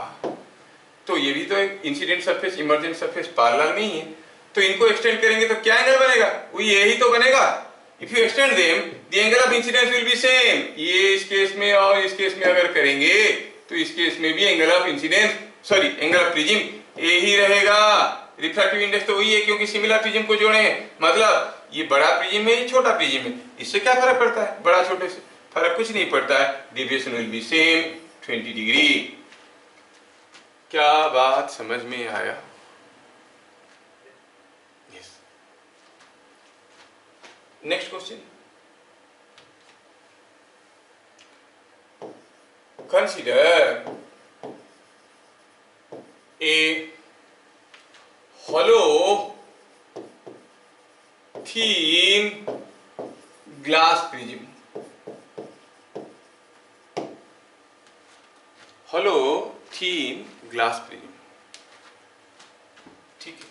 तो ये भी तो एक incident surface emergent surface parallel नहीं है, तो इनको एक्सटेंड करेंगे तो क्या एंगल बनेगा? वो यही तो बनेगा। If you extend them the angle of incidence will be same. ये इस केस में और इस केस में अगर करेंगे तो इस केस में भी angle of incidence, sorry angle of prism यही रहेगा। रिफ्रैक्टिव इंडेक्स तो वही है, क्योंकि सिमिलर प्रिज्म को जोड़े हैं। मतलब ये बड़ा प्रिज्म है, ये छोटा प्रिज्म है, इससे क्या फर्क पड़ता है? बड़ा छोटे से फर्क कुछ नहीं पड़ता है। Deviation will be same 20 degree. क्या बात समझ में आया? Next question. Consider a hollow thin glass prism. Hollow thin glass prism. ठीक है।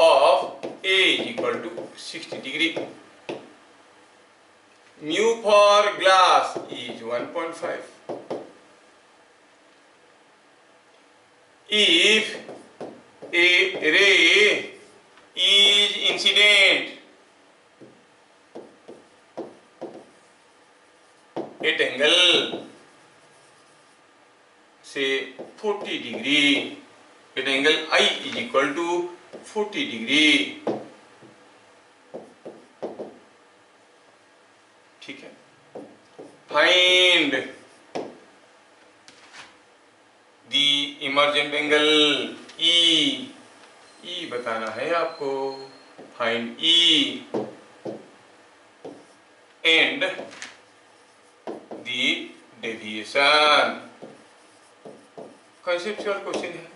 Of A is equal to 60 degree. Mu for glass is 1.5. If a ray is incident at angle say 40 degree, at angle I is equal to 40 degree. ठीक है। Find the emergent angle E बताना है आपको। Find E and the deviation. Conceptual question है।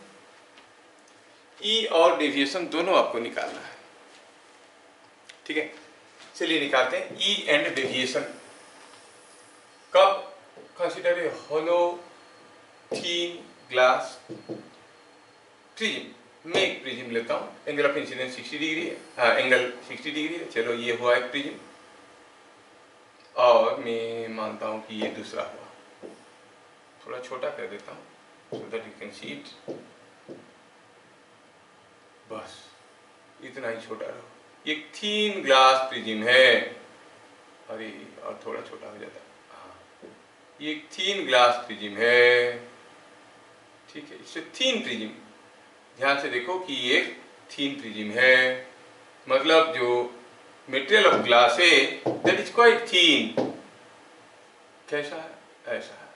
ई और deviation दोनों आपको निकालना है, ठीक है। चलिए निकालते हैं ई एंड डेविएशन। कब? Consider a hollow thin glass prism. मैं एक प्रिज्म लेता हूं, एंगल ऑफ इंसिडेंस 60 डिग्री है, हाँ एंगल 60 डिग्री है। चलो ये हुआ एक प्रिज्म, और मैं मानता हूं कि ये दूसरा हुआ। थोड़ा छोटा कर देता हूं so that you can see it. बस इतना ही छोटा रहो। एक थीन ग्लास प्रिज्म है, अरे और थोड़ा छोटा हो जाता है। हाँ, ये एक थीन ग्लास प्रिज्म है, ठीक है। इससे थीन प्रिज्म, ध्यान से देखो कि ये एक थीन प्रिज्म है, मतलब जो मटेरियल ऑफ ग्लास है दैट इज क्वाइट थीन। कैसा है? ऐसा है।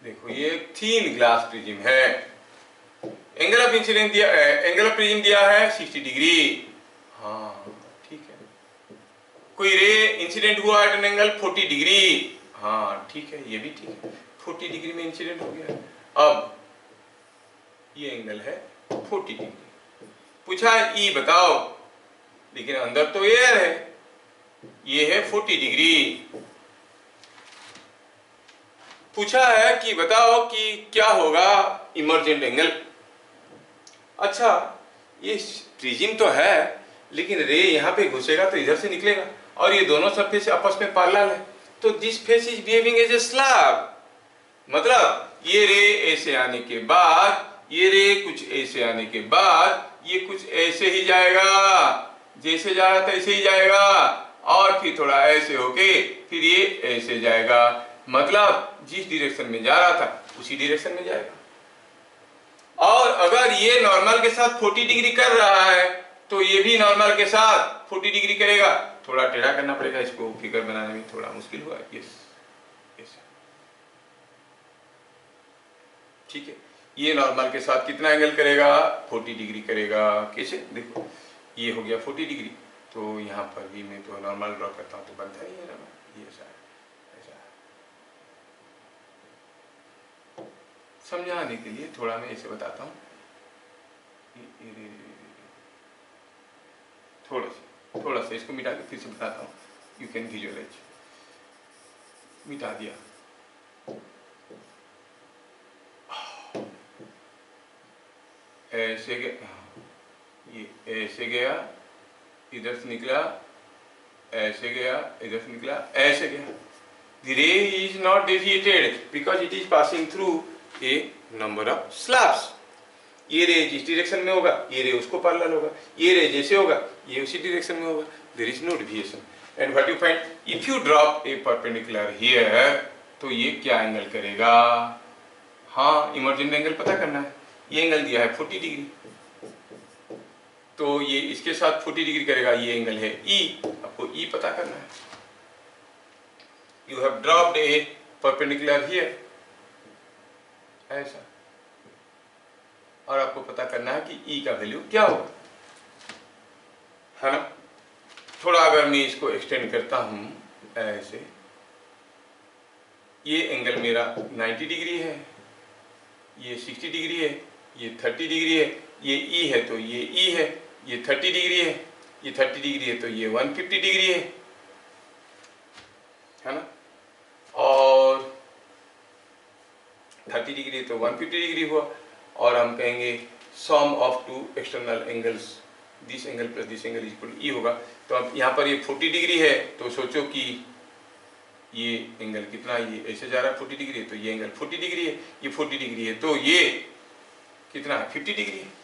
देखो ये थीन ग्लास प्रिज्म है। एंगल ऑफ इंसिडेंस दिया, एंगल ऑफ प्रिज्म दिया है 60 डिग्री। हाँ ठीक है। कोई रे इंसिडेंट हुआ एट एन एंगल 40 डिग्री। हाँ ठीक है, ये भी ठीक है, 40 डिग्री में इंसिडेंट हो गया। अब ये एंगल है 40 डिग्री। पूछा ई बताओ, लेकिन अंदर तो एयर है, ये है 40 डिग्री। पूछा है कि बताओ कि क्या होगा इमर्जेंट एंगल। अच्छा, ये प्रिज्म तो है, लेकिन रे यहाँ पे घुसेगा तो इधर से निकलेगा, और ये दोनों सरफेस आपस में पैरेलल है, तो this face is behaving as a slab. मतलब ये रे ऐसे आने के बाद, ये रे कुछ ऐसे आने के बाद, ये कुछ ऐसे ही जाएगा, जैसे जा रहा था ऐसे ही जाएगा, और फिर थोड़ा ऐसे होके फिर ये ऐसे जाएगा। मतलब जिस डायरेक्शन में जा रहा था उसी डायरेक्शन में जाएगा। और अगर ये नॉर्मल के साथ 40 डिग्री कर रहा है तो ये भी नॉर्मल के साथ 40 डिग्री करेगा। थोड़ा टेढ़ा करना पड़ेगा, इसको फिगर बनाने में थोड़ा मुश्किल हुआ। यस यस ठीक है। ये नॉर्मल के साथ कितना एंगल करेगा? 40 डिग्री करेगा। कैसे? देखो, ये हो गया 40 डिग्री, तो यहाँ पर भी मैं तो नॉर्मल ड्रॉ करता हूँ तो बनता ही है ना, ये ऐसा है, ऐसा है। समझाने के लिए थोड़ा मैं ऐसे बताता हूँ, थोड़ा सा इसको मिटा के फिर से बताता हूँ, यू कैन विजुअलाइज। मिटा दिया, ऐसे गया, ये ऐसे गया, इधर से निकला, ऐसे गया, इधर से निकला, ऐसे गया। The ray is not deviated because it is passing through a number of slabs. ये रे जिस डायरेक्शन में होगा, ये रे उसको पैरेलल होगा, ये रे जैसे होगा, ये उसी डायरेक्शन में होगा। There is no deviation. And what you find, if you drop a perpendicular here, तो ये क्या एंगल करेगा? हाँ, इमर्जेंट एंगल पता करना है। ये एंगल दिया है 40 डिग्री, तो ये इसके साथ 40 डिग्री करेगा। ये एंगल है E, आपको E पता करना है। You have dropped a perpendicular here, ऐसा, और आपको पता करना है कि E का वैल्यू क्या होगा, है ना। थोड़ा अगर मैं इसको एक्सटेंड करता हूं ऐसे, ये एंगल मेरा 90 डिग्री है, ये 60 डिग्री है, ये 30 डिग्री है, ये E है तो ये E है, ये 30 डिग्री है, ये 30 डिग्री है तो ये 150 डिग्री है ना। और 30 डिग्री तो 150 डिग्री हुआ, और हम कहेंगे sum of two external angles, this angle plus this angle equal E होगा। तो अब यहाँ पर ये 40 डिग्री है, तो सोचो कि ये एंगल कितना, ये ऐसे जा रहा है 40 डिग्री है, तो ये एंगल 40 डिग्री है, ये 40 डिग्री है, तो ये कितना है? 50 डिग्री है।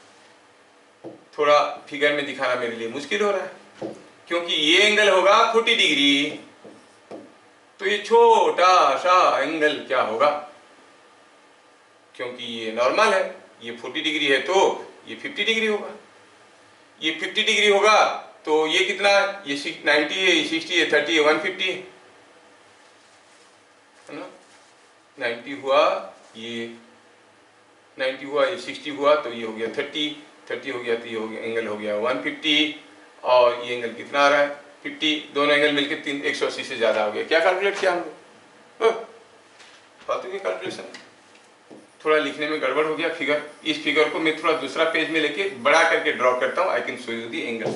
थोड़ा फिगर में दिखाना मेरे लिए मुश्किल हो रहा है, क्योंकि ये एंगल होगा 40 डिग्री, तो ये छोटा सा एंगल क्या होगा? क्योंकि ये नॉर्मल है, ये 40 डिग्री है, तो ये 50 डिग्री होगा। ये 50 डिग्री होगा तो ये कितना है? ये 90 है, ये 60 है, 30 है, 150 है ना। 90 हुआ, ये 90 हुआ, ये 60 हुआ, तो ये हो गया 30 हो गया, तो ये हो गया एंगल हो गया 150, और ये एंगल कितना आ रहा है? 50। दोनों एंगल मिलकर 180 से ज्यादा हो गया। क्या कैलकुलेट किया हम लोग? फालतू की कैलकुलेशन, थोड़ा लिखने में गड़बड़ हो गया फिगर। इस फिगर को मैं थोड़ा दूसरा पेज में लेके बड़ा करके ड्रॉ करता हूँ। I can show you the angle,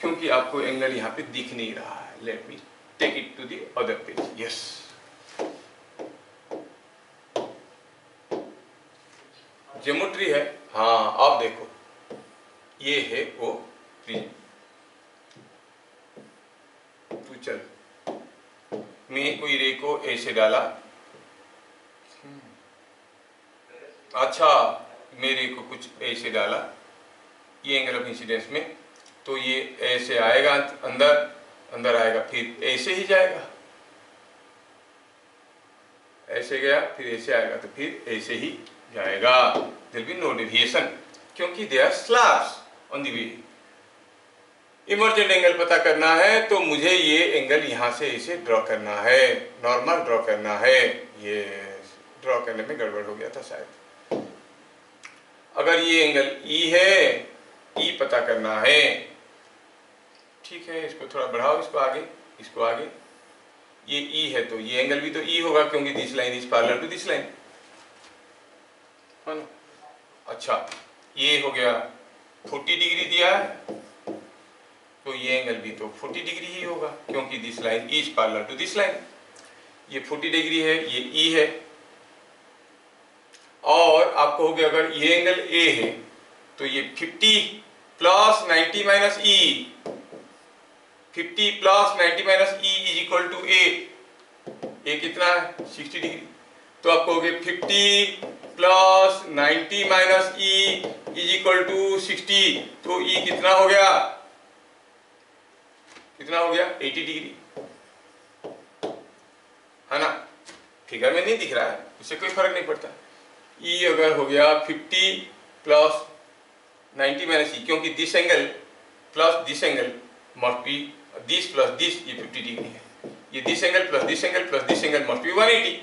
क्योंकि आपको एंगल यहाँ पे दिख नहीं रहा है। Let me take it to the other page. Yes, geometry है। हाँ, आप देखो, ये है वो प्रिज्म। तो चल, मैं कोई रे को ऐसे डाला, अच्छा, मेरे को कुछ ऐसे डाला, ये एंगल ऑफ इंसिडेंस में, तो ये ऐसे आएगा, अंदर आएगा, फिर ऐसे ही जाएगा, ऐसे गया, फिर ऐसे आएगा, तो फिर ऐसे ही जाएगा। There will be no deviation, क्योंकि they are slabs on the way. Emergent angle पता करना है तो मुझे ये एंगल यहाँ से ऐसे ड्रॉ करना है, नॉर्मल ड्रॉ करना है। ये ड्रॉ करने में गड़बड़ हो गया था शायद। अगर ये एंगल ई है, ई पता करना है, ठीक है, इसको थोड़ा बढ़ाओ, इसको आगे, इसको आगे, ये ई है तो ये एंगल भी तो ई होगा क्योंकि this line is parallel to this line, है ना। अच्छा, ये हो गया 40 डिग्री दिया है, तो ये एंगल भी तो 40 डिग्री ही होगा क्योंकि this line is parallel to this line. ये 40 डिग्री है, ये ई है, और आप कहोगे अगर ये एंगल ए है तो ये 50 plus 90 minus E, 50 plus 90 minus E is equal to A कितना है 60 डिग्री। तो आप कहोगे 50 plus 90 minus E is equal to 60, तो ई कितना हो गया, कितना हो गया 80 डिग्री, है ना। फिगर में नहीं दिख रहा है, उससे कोई फर्क नहीं पड़ता। ई अगर हो गया 50 प्लस 90 माइनस ई, क्योंकि this angle plus this angle must be this plus this, ये 50 डिग्री है, ये this angle plus this angle plus this angle must be 180।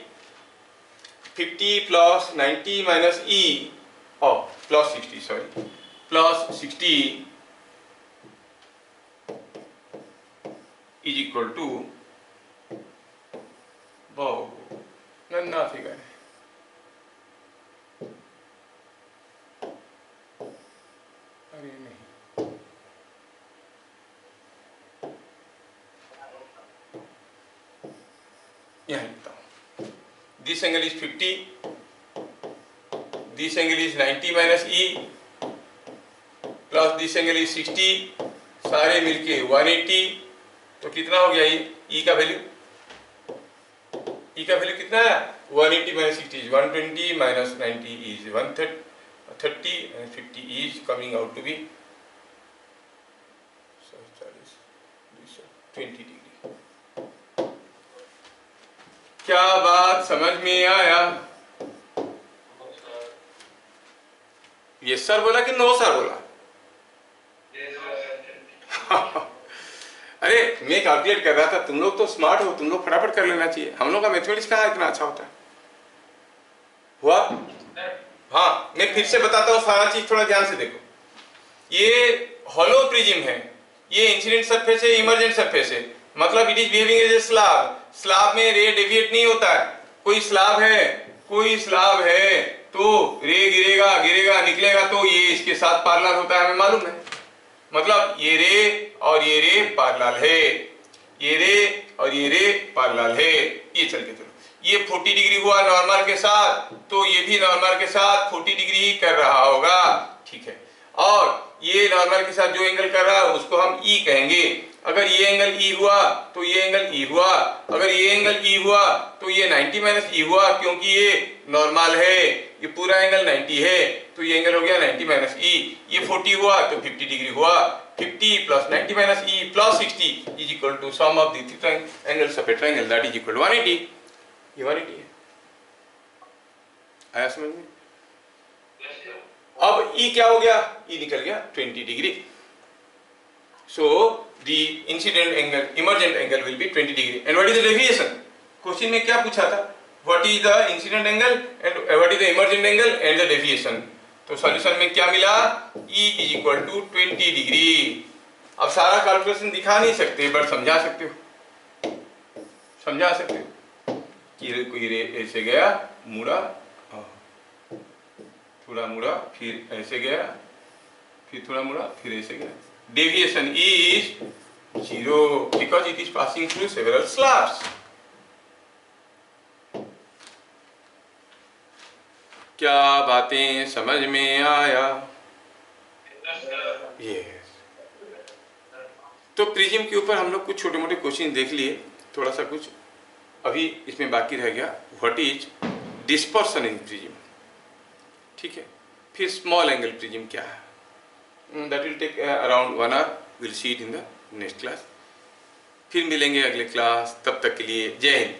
50 plus 90 minus E और plus 60, sorry plus 60 is equal to, बहुत नन्ना figure है, अरे नहीं, यहाँ लिखता हूँ, this angle is 50, this angle is 90 minus E plus this angle is 60, सारे मिलके 180, तो कितना हो गया ये ई का वैल्यू, ई का वैल्यू कितना है 180 minus 60 is 120 minus 90 is 130 and 50 is coming out to be 20 degree. क्या बात समझ में आया? ये सर बोला कि नो सर बोला? अरे मैं कैलकुलेट कर रहा था, तुम लोग तो स्मार्ट हो, तुम लोग फटाफट कर लेना चाहिए, हम लोग का मैथमेटिक्स कहाँ इतना अच्छा होता है। हुआ? हाँ, मैं फिर से बताता हूँ, सारा चीज थोड़ा ध्यान से देखो। ये हॉलो प्रिज्म है, ये इंसिडेंट सरफेस है, इमर्जेंट सरफेस है, मतलब it is behaving as a slab. Slab में रे डेविएट नहीं होता है। कोई स्लैब है तो रे गिरेगा गिरेगा निकलेगा तो ये इसके साथ पैरेलल होता है, हमें मालूम है। मतलब ये रे और ये रे पैरेलल है, ये रे और ये रे पैरेलल है। ये चल के चलो, ये 40 डिग्री हुआ नॉर्मल के साथ, तो ये भी नॉर्मल के साथ 40 डिग्री ही कर रहा होगा, ठीक है। और ये नॉर्मल के साथ जो एंगल कर रहा है उसको हम ई कहेंगे। अगर ये एंगल ई हुआ तो ये एंगल ई हुआ, अगर ये एंगल ई हुआ तो ये 90 माइनस ई हुआ, क्योंकि ये नॉर्मल है, ये पूरा एंगल 90 है, तो ये एंगल हो गया 90 माइनस ई। ये 40 हुआ तो 50 डिग्री हुआ, 50 plus 90 minus E plus 60 is equal to sum of the three angles of a triangle, that is equal to 180। ये 180 है, आया समझ में? अब ई क्या हो गया, ई निकल गया 20 degree. So the incident angle, emergent angle will be 20 degree. And what is the deviation? Question में क्या पूछा था? What is the incident angle and what is the emergent angle and the deviation. तो सॉल्यूशन में क्या मिला? E is equal to 20 degree. अब सारा कैलकुलेशन दिखा नहीं सकते, बट समझा सकते हो, समझा सकते हो कि कोई रे ऐसे गया, मुड़ा, थोड़ा मुड़ा, फिर ऐसे गया, फिर थोड़ा मुड़ा, फिर ऐसे गया। Deviation is 0 because it is passing through several slabs. क्या बातें समझ में आया? Yes. तो प्रिज्म के ऊपर हम लोग कुछ छोटे मोटे क्वेश्चन देख लिए, थोड़ा सा कुछ अभी इसमें बाकी रह गया। What is dispersion in prism, ठीक है। फिर स्मॉल एंगल प्रिज्म क्या है, that will take around 1 hour, we'll see it in the next class। फिर मिलेंगे अगले क्लास, तब तक के लिए जय हिंद।